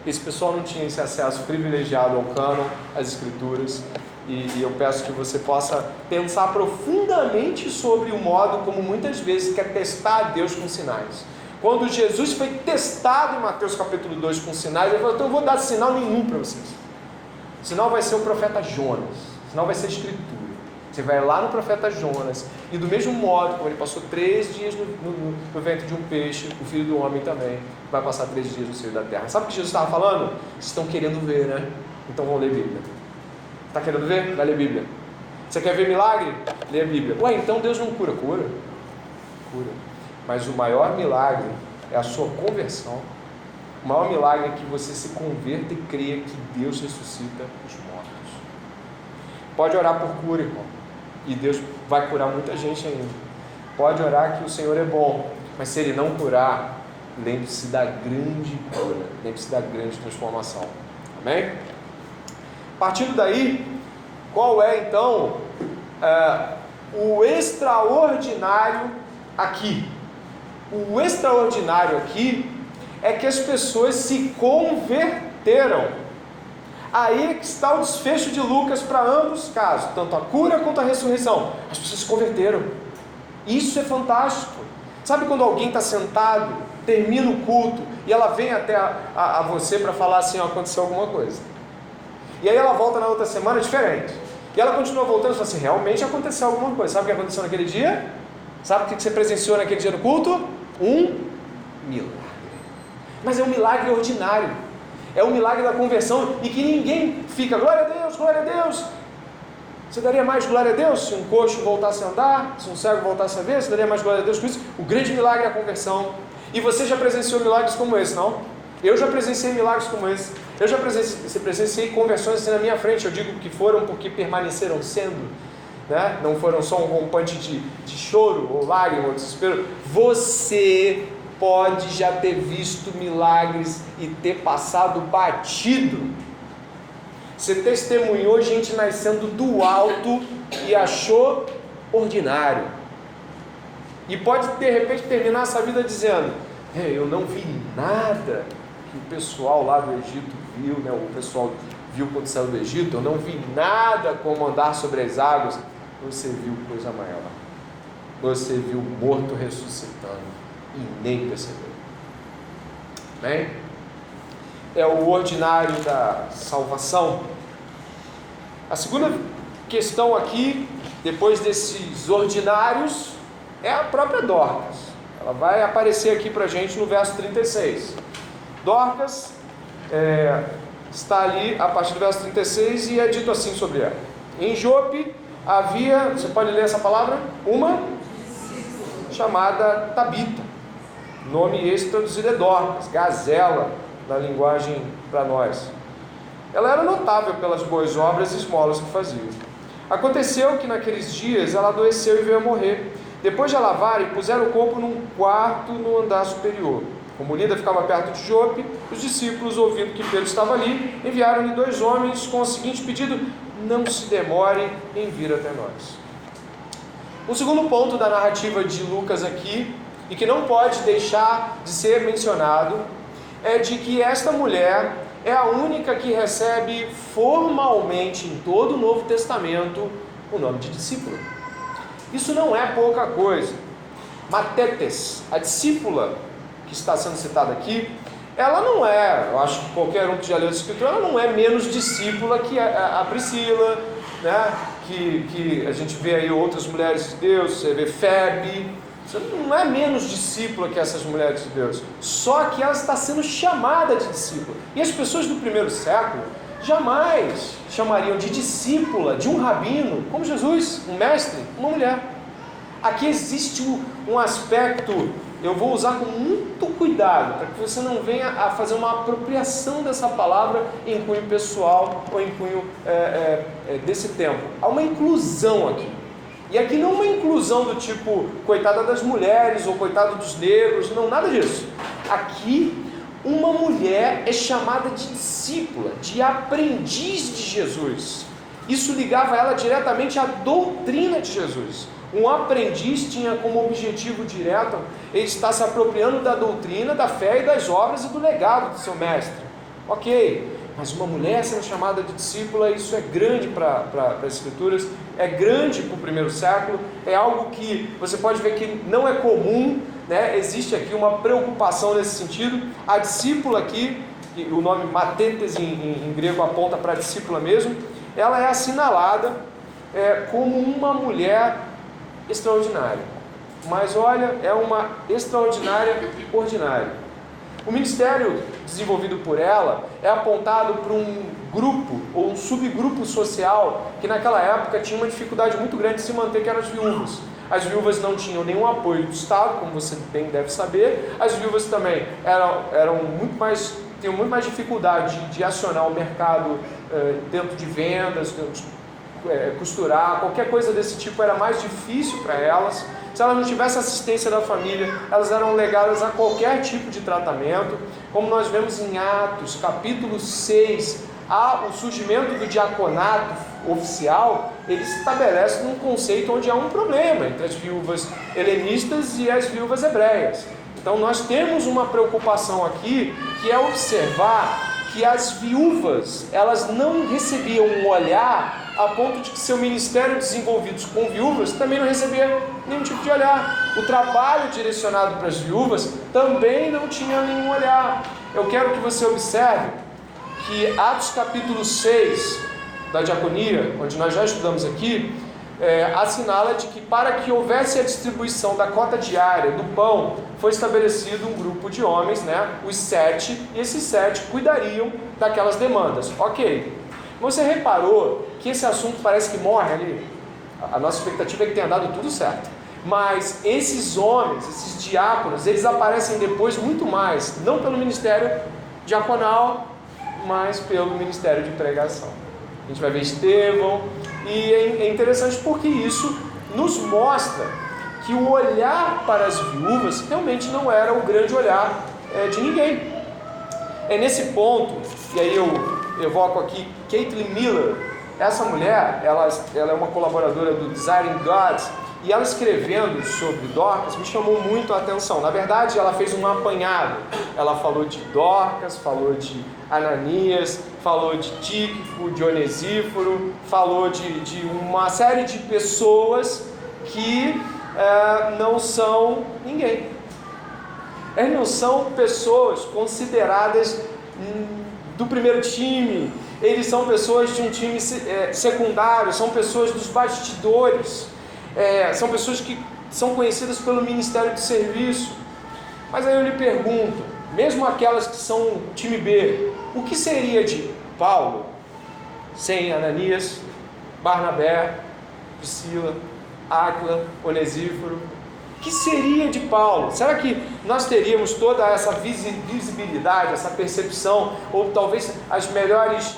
Esse pessoal não tinha esse acesso privilegiado ao cânon, às escrituras, e eu peço que você possa pensar profundamente sobre o modo como muitas vezes quer testar a Deus com sinais. Quando Jesus foi testado em Mateus capítulo 2 com sinais, ele falou, então eu vou dar sinal nenhum para vocês. O sinal vai ser o profeta Jonas, o sinal vai ser a escritura. Você vai lá no profeta Jonas, e do mesmo modo, como ele passou 3 dias no ventre de um peixe, o Filho do Homem também vai passar 3 dias no seio da terra. Sabe o que Jesus estava falando? Vocês estão querendo ver, né? Então vão ler Bíblia. Está querendo ver? Vai ler Bíblia. Você quer ver milagre? Lê a Bíblia. Ué, então Deus não cura? Cura. Mas o maior milagre é a sua conversão. O maior milagre é que você se converta e creia que Deus ressuscita os mortos. Pode orar por cura, irmão, e Deus vai curar muita gente ainda. Pode orar que o Senhor é bom, mas se Ele não curar, lembre-se da grande cura, lembre-se da grande transformação. Amém? Partindo daí, qual é então o extraordinário aqui? O extraordinário aqui é que as pessoas se converteram. Aí é que está o desfecho de Lucas para ambos os casos, tanto a cura quanto a ressurreição. As pessoas se converteram. Isso é fantástico. Sabe quando alguém está sentado, termina o culto, e ela vem até a você para falar assim, aconteceu alguma coisa. E aí ela volta na outra semana diferente. E ela continua voltando e fala assim, realmente aconteceu alguma coisa. Sabe o que aconteceu naquele dia? Sabe o que você presenciou naquele dia do culto? Um milagre. Mas é um milagre ordinário. É um milagre da conversão e que ninguém fica, glória a Deus, glória a Deus. Você daria mais glória a Deus se um coxo voltasse a andar, se um cego voltasse a ver? Você daria mais glória a Deus com isso? O grande milagre é a conversão. E você já presenciou milagres como esse, não? Eu já presenciei milagres como esse. Eu já presenciei conversões assim na minha frente. Eu digo que foram porque permaneceram sendo, né? Não foram só um rompante de choro, ou lágrima, ou desespero. Você pode já ter visto milagres e ter passado batido. Você testemunhou gente nascendo do alto e achou ordinário. E pode de repente terminar essa vida dizendo, eu não vi nada que o pessoal lá do Egito viu, né? O pessoal viu quando saiu do Egito, eu não vi nada como andar sobre as águas. Você viu coisa maior. Você viu o morto ressuscitando e nem percebeu. Bem, é o ordinário da salvação. A segunda questão aqui, depois desses ordinários, é a própria Dorcas. Ela vai aparecer aqui para a gente no verso 36. Dorcas está ali a partir do verso 36 e é dito assim sobre ela: em Jope havia, você pode ler essa palavra? Uma chamada Tabita. Nome esse traduzido é Dorcas, gazela, na linguagem para nós. Ela era notável pelas boas obras e esmolas que fazia. Aconteceu que naqueles dias ela adoeceu e veio a morrer. Depois de a lavarem, puseram o corpo num quarto no andar superior. Como Lida ficava perto de Jope, os discípulos, ouvindo que Pedro estava ali, enviaram-lhe 2 homens com o seguinte pedido: não se demore em vir até nós. O segundo ponto da narrativa de Lucas aqui, e que não pode deixar de ser mencionado, é de que esta mulher é a única que recebe formalmente em todo o Novo Testamento o nome de discípula. Isso não é pouca coisa. Matetes, a discípula que está sendo citada aqui, ela não é, eu acho que qualquer um que já leu a Escritura, ela não é menos discípula que a Priscila, né? que a gente vê aí outras mulheres de Deus, você vê Febe, você não é menos discípula que essas mulheres de Deus, só que ela está sendo chamada de discípula. E as pessoas do primeiro século jamais chamariam de discípula de um rabino, como Jesus, um mestre, uma mulher. Aqui existe um aspecto, eu vou usar com muito cuidado, para que você não venha a fazer uma apropriação dessa palavra em cunho pessoal ou em cunho desse tempo. Há uma inclusão aqui. E aqui não é uma inclusão do tipo, coitada das mulheres ou coitado dos negros, não, nada disso. Aqui, uma mulher é chamada de discípula, de aprendiz de Jesus. Isso ligava ela diretamente à doutrina de Jesus. Um aprendiz tinha como objetivo direto ele estar se apropriando da doutrina, da fé e das obras e do legado do seu mestre. Ok, mas uma mulher sendo chamada de discípula, isso é grande para as Escrituras, é grande para o primeiro século, é algo que você pode ver que não é comum, né? Existe aqui uma preocupação nesse sentido. A discípula aqui, o nome matetes em grego aponta para a discípula mesmo, ela é assinalada como uma mulher extraordinária, mas olha, é uma extraordinária ordinária. O ministério desenvolvido por ela é apontado para um grupo ou um subgrupo social que naquela época tinha uma dificuldade muito grande de se manter, que eram as viúvas. As viúvas não tinham nenhum apoio do Estado, como você bem deve saber. As viúvas também tinham muito mais dificuldade de acionar o mercado dentro de vendas, costurar, qualquer coisa desse tipo era mais difícil para elas. Se elas não tivessem assistência da família, elas eram legadas a qualquer tipo de tratamento. Como nós vemos em Atos, capítulo 6, o surgimento do diaconato oficial, ele se estabelece num conceito onde há um problema entre as viúvas helenistas e as viúvas hebreias. Então nós temos uma preocupação aqui, que é observar que as viúvas, elas não recebiam um olhar a ponto de que seu ministério desenvolvido com viúvas também não recebia nenhum tipo de olhar. O trabalho direcionado para as viúvas também não tinha nenhum olhar. Eu quero que você observe que Atos capítulo 6 da diaconia, onde nós já estudamos aqui, assinala de que para que houvesse a distribuição da cota diária do pão, foi estabelecido um grupo de homens, né, os 7, e esses 7 cuidariam daquelas demandas. Ok. Você reparou que esse assunto parece que morre ali? A nossa expectativa é que tenha dado tudo certo. Mas esses homens, esses diáconos, eles aparecem depois muito mais, não pelo ministério diaconal, mas pelo ministério de pregação. A gente vai ver Estevão, e é interessante porque isso nos mostra que o olhar para as viúvas realmente não era o grande olhar de ninguém. É nesse ponto, e aí eu evoco aqui Caitlin Miller. Essa mulher, ela é uma colaboradora do Desiring God, e ela escrevendo sobre Dorcas me chamou muito a atenção. Na verdade, ela fez um apanhado. Ela falou de Dorcas, falou de Ananias, falou de Tíquico, de Onesíforo, falou de uma série de pessoas que não são ninguém. Eles não são pessoas consideradas do primeiro time, eles são pessoas de um time secundário, são pessoas dos bastidores, são pessoas que são conhecidas pelo ministério de serviço. Mas aí eu lhe pergunto, mesmo aquelas que são time B, o que seria de Paulo sem Ananias, Barnabé, Priscila, Áquila, Onesíforo? O que seria de Paulo? Será que nós teríamos toda essa visibilidade, essa percepção, ou talvez as melhores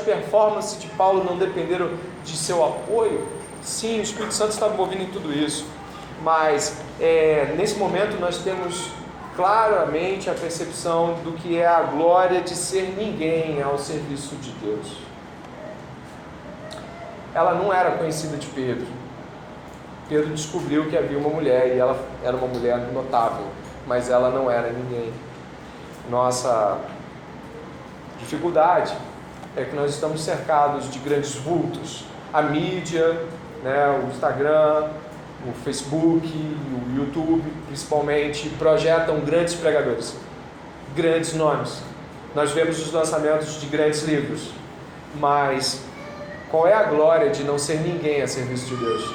performances de Paulo não dependeram de seu apoio? Sim, o Espírito Santo está envolvido em tudo isso, mas nesse momento nós temos claramente a percepção do que é a glória de ser ninguém ao serviço de Deus. Ela não era conhecida de Pedro. Pedro descobriu que havia uma mulher e ela era uma mulher notável, mas ela não era ninguém. Nossa dificuldade é que nós estamos cercados de grandes vultos. A mídia, o Instagram, o Facebook, o YouTube, principalmente, projetam grandes pregadores, grandes nomes. Nós vemos os lançamentos de grandes livros, mas qual é a glória de não ser ninguém a serviço de Deus?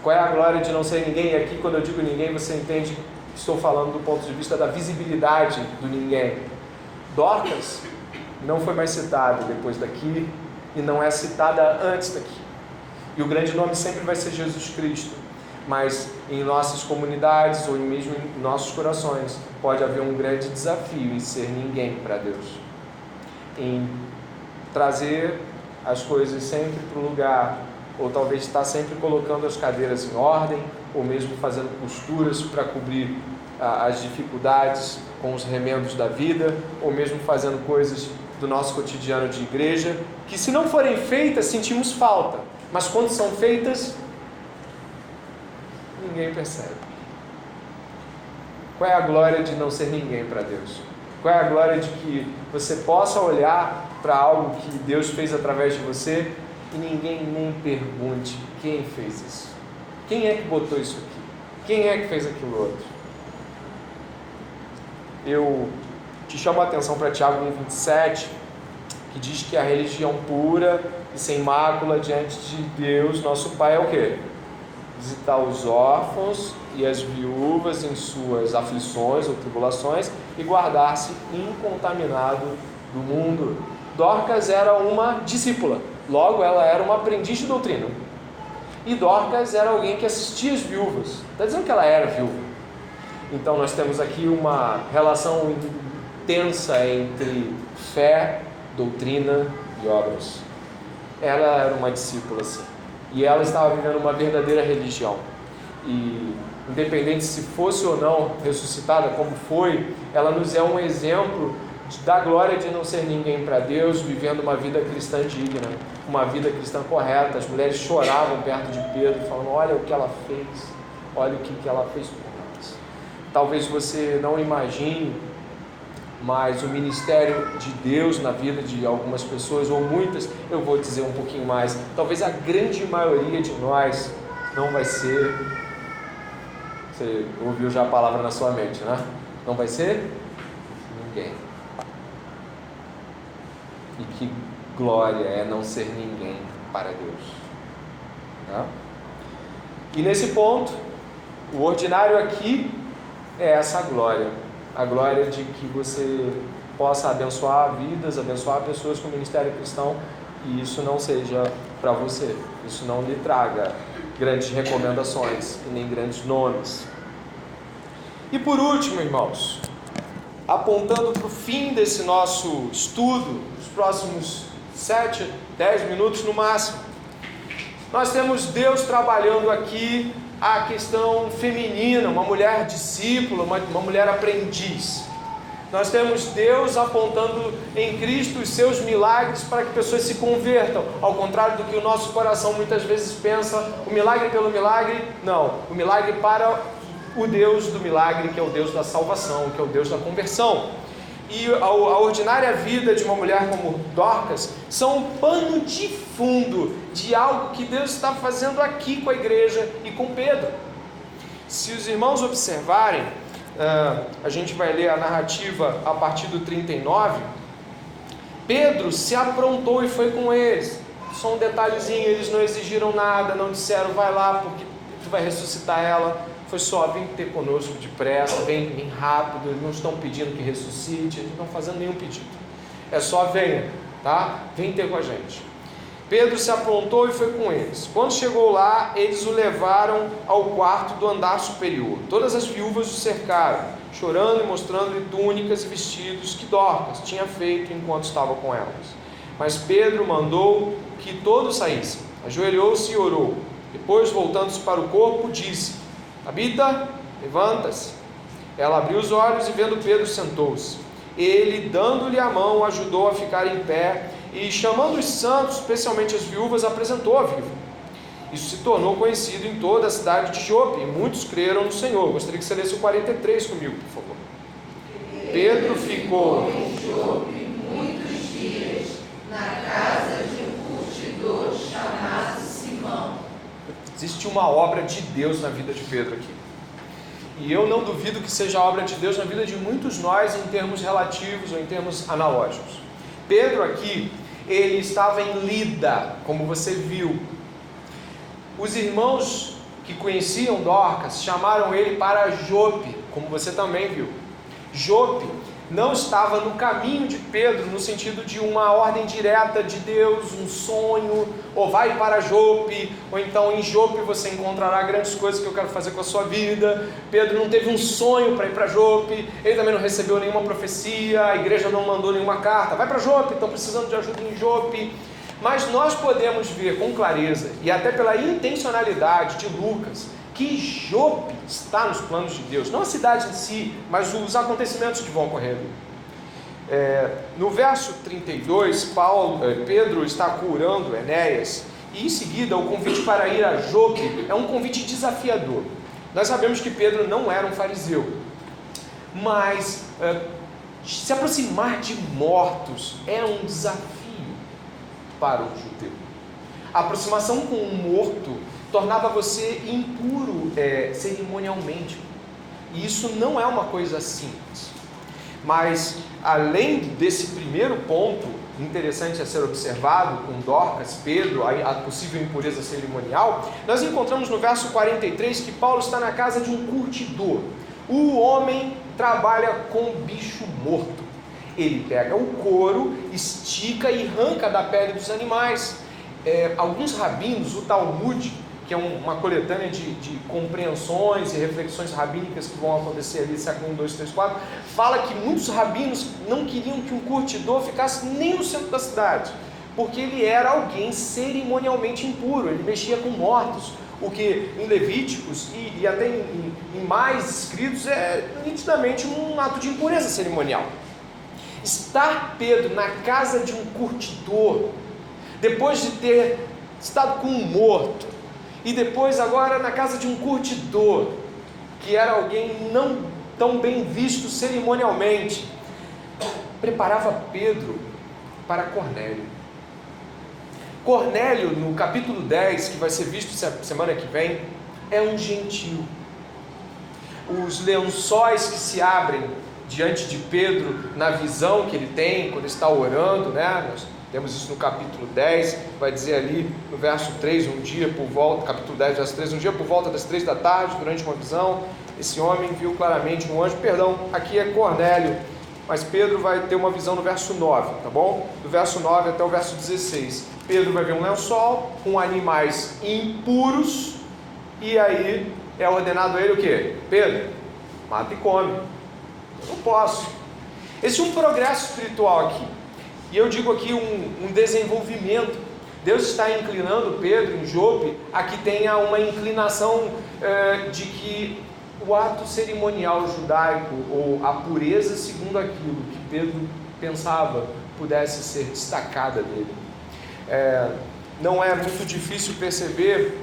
Qual é a glória de não ser ninguém? E aqui, quando eu digo ninguém, você entende que estou falando do ponto de vista da visibilidade do ninguém. Dorcas não foi mais citada depois daqui e não é citada antes daqui. E o grande nome sempre vai ser Jesus Cristo. Mas em nossas comunidades ou mesmo em nossos corações pode haver um grande desafio em ser ninguém para Deus. Em trazer as coisas sempre para o lugar, ou talvez estar sempre colocando as cadeiras em ordem, ou mesmo fazendo costuras para cobrir as dificuldades com os remendos da vida, ou mesmo fazendo coisas do nosso cotidiano de igreja, que se não forem feitas, sentimos falta, mas quando são feitas, ninguém percebe. Qual é a glória de não ser ninguém para Deus? Qual é a glória de que você possa olhar para algo que Deus fez através de você e ninguém nem pergunte quem fez isso? Quem é que botou isso aqui? Quem é que fez aquilo outro? Eu te chamo a atenção para Tiago 1,27, que diz que a religião pura e sem mácula diante de Deus, nosso Pai, é o quê? Visitar os órfãos e as viúvas em suas aflições ou tribulações e guardar-se incontaminado do mundo. Dorcas era uma discípula, logo ela era uma aprendiz de doutrina. E Dorcas era alguém que assistia as viúvas. Está dizendo que ela era viúva. Então nós temos aqui uma relação intensa entre fé, doutrina e obras. Ela era uma discípula, sim. E ela estava vivendo uma verdadeira religião. E independente se fosse ou não ressuscitada, como foi, ela nos é um exemplo da glória de não ser ninguém para Deus, vivendo uma vida cristã digna, uma vida cristã correta. As mulheres choravam perto de Pedro, falando: olha o que ela fez, olha o que ela fez por nós. Talvez você não imagine, mas o ministério de Deus na vida de algumas pessoas, ou muitas, eu vou dizer um pouquinho mais, talvez a grande maioria de nós não vai ser, você ouviu já a palavra na sua mente, né? Não vai ser ninguém. E que glória é não ser ninguém para Deus, né? E nesse ponto, o ordinário aqui é essa glória. A glória de que você possa abençoar vidas, abençoar pessoas com o ministério cristão, e isso não seja para você, isso não lhe traga grandes recomendações e nem grandes nomes. E por último, irmãos, apontando para o fim desse nosso estudo, os próximos 7, 10 minutos no máximo, nós temos Deus trabalhando aqui a questão feminina, uma mulher discípula, uma mulher aprendiz. Nós temos Deus apontando em Cristo os seus milagres para que pessoas se convertam, ao contrário do que o nosso coração muitas vezes pensa, o milagre pelo milagre. Não, o milagre para o Deus do milagre, que é o Deus da salvação, que é o Deus da conversão. e a ordinária vida de uma mulher como Dorcas são um pano de fundo de algo que Deus está fazendo aqui com a igreja e com Pedro. Se os irmãos observarem, a gente vai ler a narrativa a partir do 39, Pedro se aprontou e foi com eles. Só um detalhezinho, eles não exigiram nada, não disseram vai lá porque tu vai ressuscitar ela. Foi só, vem ter conosco depressa, vem rápido, eles não estão pedindo que ressuscite, eles não estão fazendo nenhum pedido. É só venha, tá? Vem ter com a gente. Pedro se aprontou e foi com eles. Quando chegou lá, eles o levaram ao quarto do andar superior. Todas as viúvas o cercaram, chorando e mostrando-lhe túnicas e vestidos que Dorcas tinha feito enquanto estava com elas. Mas Pedro mandou que todos saíssem. Ajoelhou-se e orou. Depois, voltando-se para o corpo, disse: Tabita, levanta-se. Ela abriu os olhos e, vendo Pedro, sentou-se. Ele, dando-lhe a mão, ajudou a ficar em pé e, chamando os santos, especialmente as viúvas, apresentou a viva. Isso se tornou conhecido em toda a cidade de Jope, e muitos creram no Senhor. Gostaria que você lesse o 43 comigo, por favor. Pedro ficou em Jope muitos dias, na casa de um curtidor chamado Simão. Existe uma obra de Deus na vida de Pedro aqui. E eu não duvido que seja a obra de Deus na vida de muitos nós, em termos relativos ou em termos analógicos. Pedro aqui, ele estava em Lida, como você viu. Os irmãos que conheciam Dorcas chamaram ele para Jope, como você também viu. Jope não estava no caminho de Pedro, no sentido de uma ordem direta de Deus, um sonho, ou vai para Jope, ou então em Jope você encontrará grandes coisas que eu quero fazer com a sua vida. Pedro não teve um sonho para ir para Jope, ele também não recebeu nenhuma profecia, a igreja não mandou nenhuma carta, vai para Jope, estão precisando de ajuda em Jope. Mas nós podemos ver com clareza, e até pela intencionalidade de Lucas, que Jope está nos planos de Deus, não a cidade em si, mas os acontecimentos que vão ocorrer ali. No verso 32, Pedro está curando Enéas, e em seguida o convite para ir a Jope é um convite desafiador. Nós sabemos que Pedro não era um fariseu, mas se aproximar de mortos é um desafio para o judeu. A aproximação com um morto tornava você impuro cerimonialmente. E isso não é uma coisa simples. Mas, além desse primeiro ponto interessante a ser observado, com Dorcas, Pedro, a possível impureza cerimonial, nós encontramos no verso 43 que Paulo está na casa de um curtidor. O homem trabalha com bicho morto. Ele pega o couro, estica e arranca da pele dos animais. Alguns rabinos, o Talmud, que é uma coletânea de compreensões e reflexões rabínicas que vão acontecer ali século 1, 2, 3, 4, fala que muitos rabinos não queriam que um curtidor ficasse nem no centro da cidade, porque ele era alguém cerimonialmente impuro, ele mexia com mortos, o que em Levíticos e até em mais escritos é nitidamente um ato de impureza cerimonial. Estar Pedro na casa de um curtidor, depois de ter estado com um morto, e depois agora na casa de um curtidor, que era alguém não tão bem visto cerimonialmente, preparava Pedro para Cornélio. Cornélio, no capítulo 10, que vai ser visto semana que vem, é um gentil. Os lençóis que se abrem diante de Pedro na visão que ele tem quando está orando, né? Nós temos isso no capítulo 10, vai dizer ali no verso 3, capítulo 10, verso 3, um dia por volta das 3 da tarde, durante uma visão, esse homem viu claramente um anjo, aqui é Cornélio, mas Pedro vai ter uma visão no verso 9, tá bom? Do verso 9 até o verso 16, Pedro vai ver um lençol com animais impuros, e aí é ordenado a ele o quê? Pedro, mata e come. Eu não posso. Esse é um progresso espiritual aqui. E eu digo aqui um desenvolvimento. Deus está inclinando Pedro em Jope a que tenha uma inclinação de que o ato cerimonial judaico, ou a pureza segundo aquilo que Pedro pensava, pudesse ser destacada dele. Não é muito difícil perceber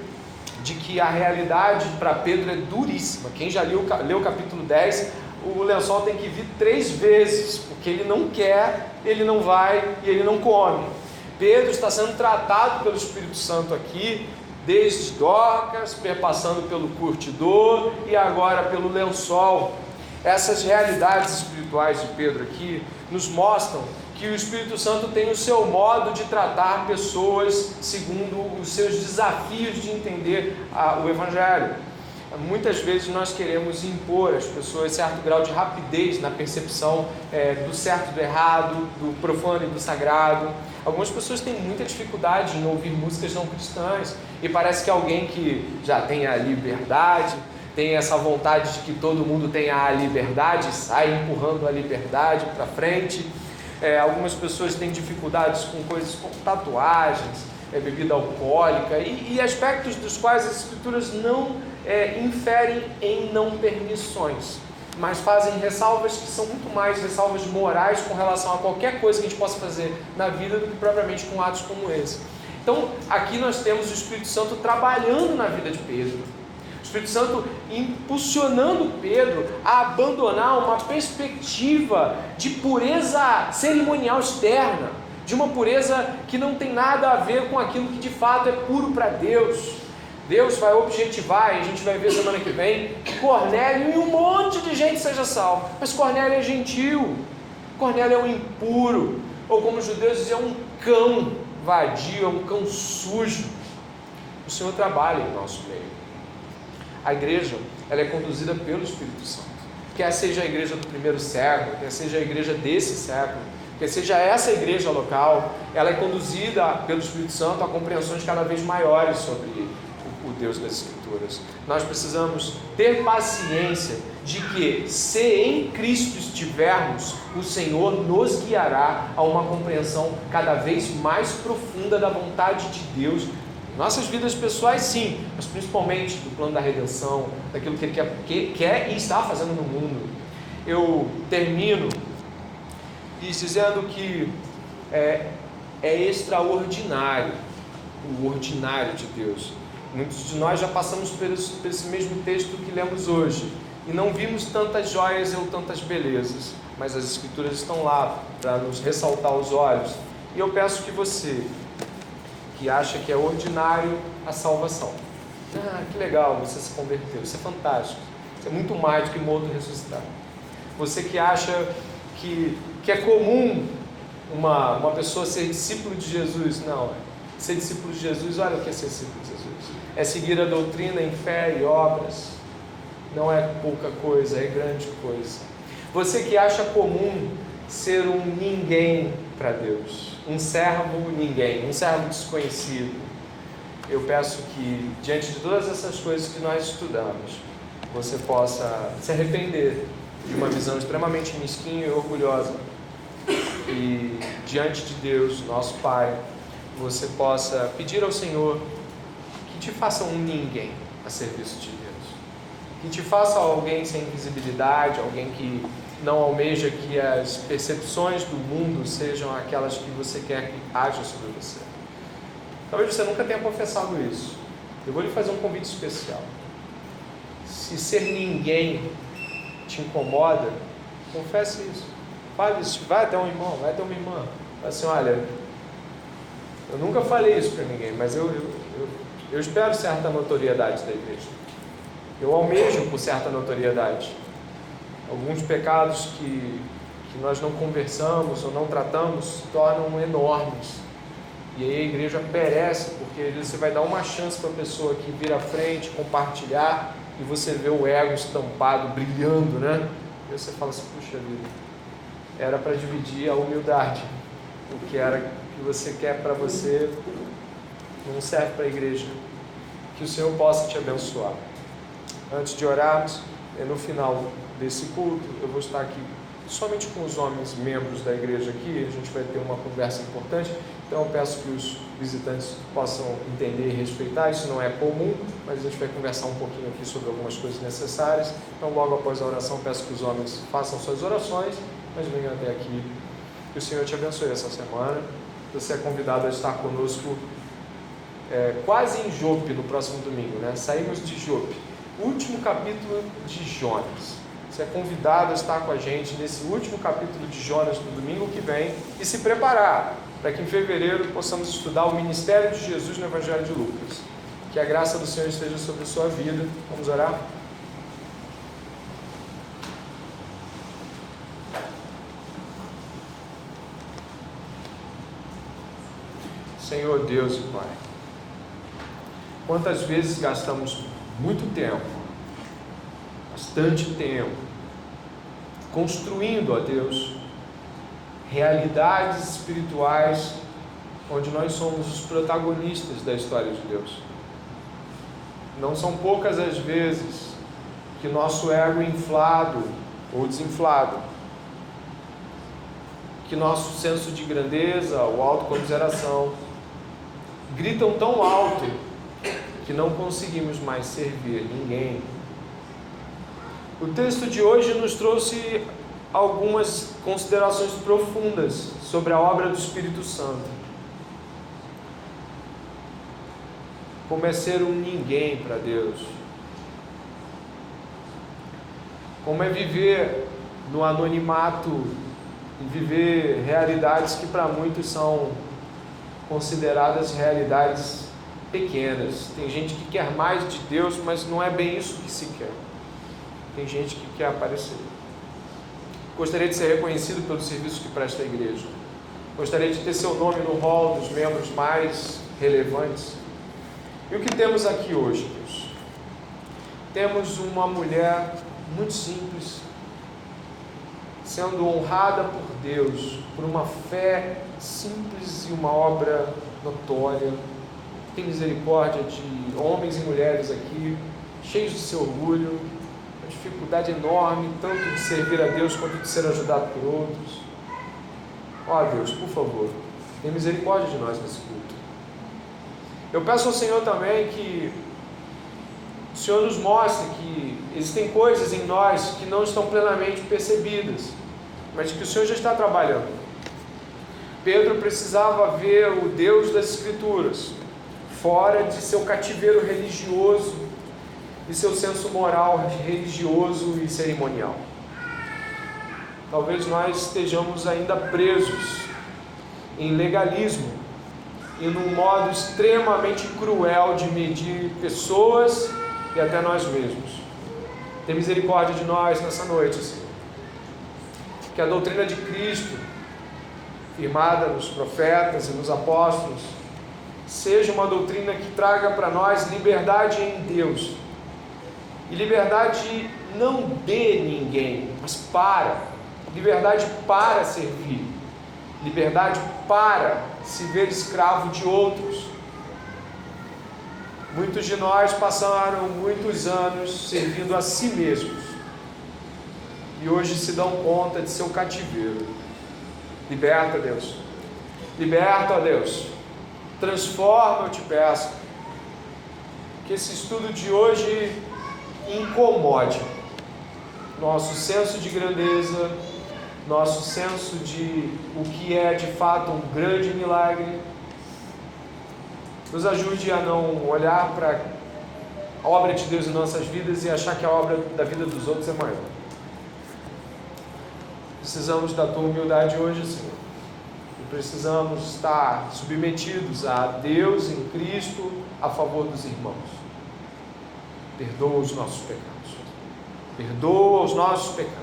de que a realidade para Pedro é duríssima. Quem já leu o capítulo 10, o lençol tem que vir 3 vezes, porque ele não quer, ele não vai e ele não come. Pedro está sendo tratado pelo Espírito Santo aqui, desde Dorcas, perpassando pelo curtidor e agora pelo lençol. Essas realidades espirituais de Pedro aqui nos mostram que o Espírito Santo tem o seu modo de tratar pessoas segundo os seus desafios de entender o Evangelho. Muitas vezes nós queremos impor às pessoas certo grau de rapidez na percepção do certo e do errado, do profano e do sagrado. Algumas pessoas têm muita dificuldade em ouvir músicas não cristãs e parece que alguém que já tem a liberdade, tem essa vontade de que todo mundo tenha a liberdade, sai empurrando a liberdade para frente. Algumas pessoas têm dificuldades com coisas como tatuagens, bebida alcoólica e aspectos dos quais as Escrituras não inferem em não permissões, mas fazem ressalvas que são muito mais ressalvas morais com relação a qualquer coisa que a gente possa fazer na vida do que propriamente com atos como esse. Então, aqui nós temos o Espírito Santo trabalhando na vida de Pedro. O Espírito Santo impulsionando Pedro a abandonar uma perspectiva de pureza cerimonial externa, de uma pureza que não tem nada a ver com aquilo que de fato é puro para Deus. Deus vai objetivar, e a gente vai ver semana que vem, que Cornélio e um monte de gente seja salvo. Mas Cornélio é gentil, Cornélio é um impuro, ou como os judeus diziam, um cão vadio, é um cão sujo. O Senhor trabalha em nosso meio. A igreja, ela é conduzida pelo Espírito Santo. Quer seja a igreja do primeiro século, quer seja a igreja desse século, quer seja essa igreja local, ela é conduzida pelo Espírito Santo a compreensões cada vez maiores sobre o Deus das Escrituras. Nós precisamos ter paciência de que, se em Cristo estivermos, o Senhor nos guiará a uma compreensão cada vez mais profunda da vontade de Deus. Nossas vidas pessoais, sim, mas principalmente do plano da redenção, daquilo que Ele quer e está fazendo no mundo. Eu termino dizendo que é extraordinário o ordinário de Deus. Muitos de nós já passamos por esse mesmo texto que lemos hoje e não vimos tantas joias ou tantas belezas, mas as Escrituras estão lá para nos ressaltar os olhos. E eu peço que você, que acha que é ordinário a salvação, que legal, você se converteu, isso é fantástico, isso é muito mais do que morto ressuscitado. Você que acha que é comum uma pessoa ser discípulo de Jesus, não, ser discípulo de Jesus, olha o que é ser discípulo de Jesus, é seguir a doutrina em fé e obras, não é pouca coisa, é grande coisa. Você que acha comum ser um ninguém para Deus, um servo ninguém, um servo desconhecido, eu peço que, diante de todas essas coisas que nós estudamos, você possa se arrepender de uma visão extremamente mesquinha e orgulhosa e, diante de Deus, nosso Pai, você possa pedir ao Senhor que te faça um ninguém a serviço de Deus, que te faça alguém sem visibilidade, alguém que não almeja que as percepções do mundo sejam aquelas que você quer que haja sobre você. Talvez você nunca tenha confessado isso. Eu vou lhe fazer um convite especial. Se ser ninguém te incomoda, confesse isso. Fale isso. Vai até um irmão, vai até uma irmã. Fala assim, olha, eu nunca falei isso para ninguém, mas eu espero certa notoriedade da igreja. Eu almejo por certa notoriedade. Alguns pecados que nós não conversamos ou não tratamos se tornam enormes. E aí a igreja perece, porque você vai dar uma chance para a pessoa que vir à frente, compartilhar, e você vê o ego estampado, brilhando, né? E você fala assim, puxa vida, era para dividir a humildade. O que era que você quer para você não serve para a igreja. Que o Senhor possa te abençoar. Antes de orarmos, no final desse culto, eu vou estar aqui somente com os homens membros da igreja aqui, a gente vai ter uma conversa importante, então eu peço que os visitantes possam entender e respeitar, isso não é comum, mas a gente vai conversar um pouquinho aqui sobre algumas coisas necessárias, então logo após a oração peço que os homens façam suas orações, mas venham até aqui, que o Senhor te abençoe essa semana, você é convidado a estar conosco quase em Jope no próximo domingo, né? Saímos de Jope, último capítulo de Jonas. Você é convidado a estar com a gente nesse último capítulo de Jonas no domingo que vem e se preparar para que em fevereiro possamos estudar o ministério de Jesus no Evangelho de Lucas. Que a graça do Senhor esteja sobre a sua vida. Vamos orar? Senhor Deus e Pai, quantas vezes gastamos muito tempo, bastante tempo, construindo, ó Deus, realidades espirituais onde nós somos os protagonistas da história de Deus. Não são poucas as vezes que nosso ego inflado ou desinflado, que nosso senso de grandeza ou autocomiseração gritam tão alto que não conseguimos mais servir ninguém. O texto de hoje nos trouxe algumas considerações profundas sobre a obra do Espírito Santo. Como é ser um ninguém para Deus. Como é viver no anonimato e viver realidades que para muitos são consideradas realidades pequenas. Tem gente que quer mais de Deus, mas não é bem isso que se quer. Tem gente que quer aparecer. Gostaria de ser reconhecido pelo serviço que presta a igreja. Gostaria de ter seu nome no rol dos membros mais relevantes. E o que temos aqui hoje, Deus? Temos uma mulher muito simples, sendo honrada por Deus, por uma fé simples e uma obra notória. Tem misericórdia de homens e mulheres aqui, cheios de seu orgulho, uma dificuldade enorme, tanto de servir a Deus quanto de ser ajudado por outros. Ó Deus, por favor, tenha misericórdia de nós nesse culto. Eu peço ao Senhor também que o Senhor nos mostre que existem coisas em nós que não estão plenamente percebidas, mas que o Senhor já está trabalhando. Pedro precisava ver o Deus das Escrituras, fora de seu cativeiro religioso e seu senso moral religioso e cerimonial. Talvez nós estejamos ainda presos em legalismo e num modo extremamente cruel de medir pessoas e até nós mesmos. Tem misericórdia de nós nessa noite, Senhor. Que a doutrina de Cristo, firmada nos profetas e nos apóstolos, seja uma doutrina que traga para nós liberdade em Deus. E liberdade não de ninguém, mas para. Liberdade para servir. Liberdade para se ver escravo de outros. Muitos de nós passaram muitos anos servindo a si mesmos e hoje se dão conta de seu cativeiro. Liberta, Deus. Liberta, Deus. Transforma, eu te peço. Que esse estudo de hoje incomode nosso senso de grandeza, nosso senso de o que é de fato um grande milagre. Nos ajude a não olhar para a obra de Deus em nossas vidas e achar que a obra da vida dos outros é maior. Precisamos da tua humildade hoje, Senhor. E precisamos estar submetidos a Deus em Cristo a favor dos irmãos. Perdoa os nossos pecados. Perdoa os nossos pecados.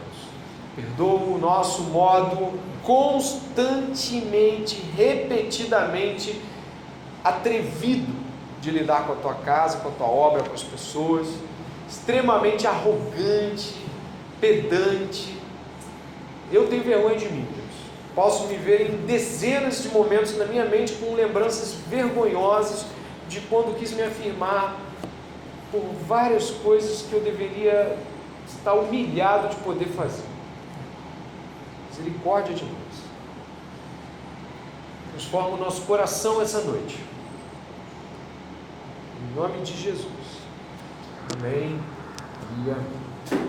Perdoa o nosso modo constantemente, repetidamente atrevido de lidar com a tua casa, com a tua obra, com as pessoas, extremamente arrogante, pedante. Eu tenho vergonha de mim, Deus. Posso me ver em dezenas de momentos na minha mente com lembranças vergonhosas de quando quis me afirmar por várias coisas que eu deveria estar humilhado de poder fazer. Misericórdia de nós. Transforma o nosso coração essa noite. Em nome de Jesus. Amém. E amém.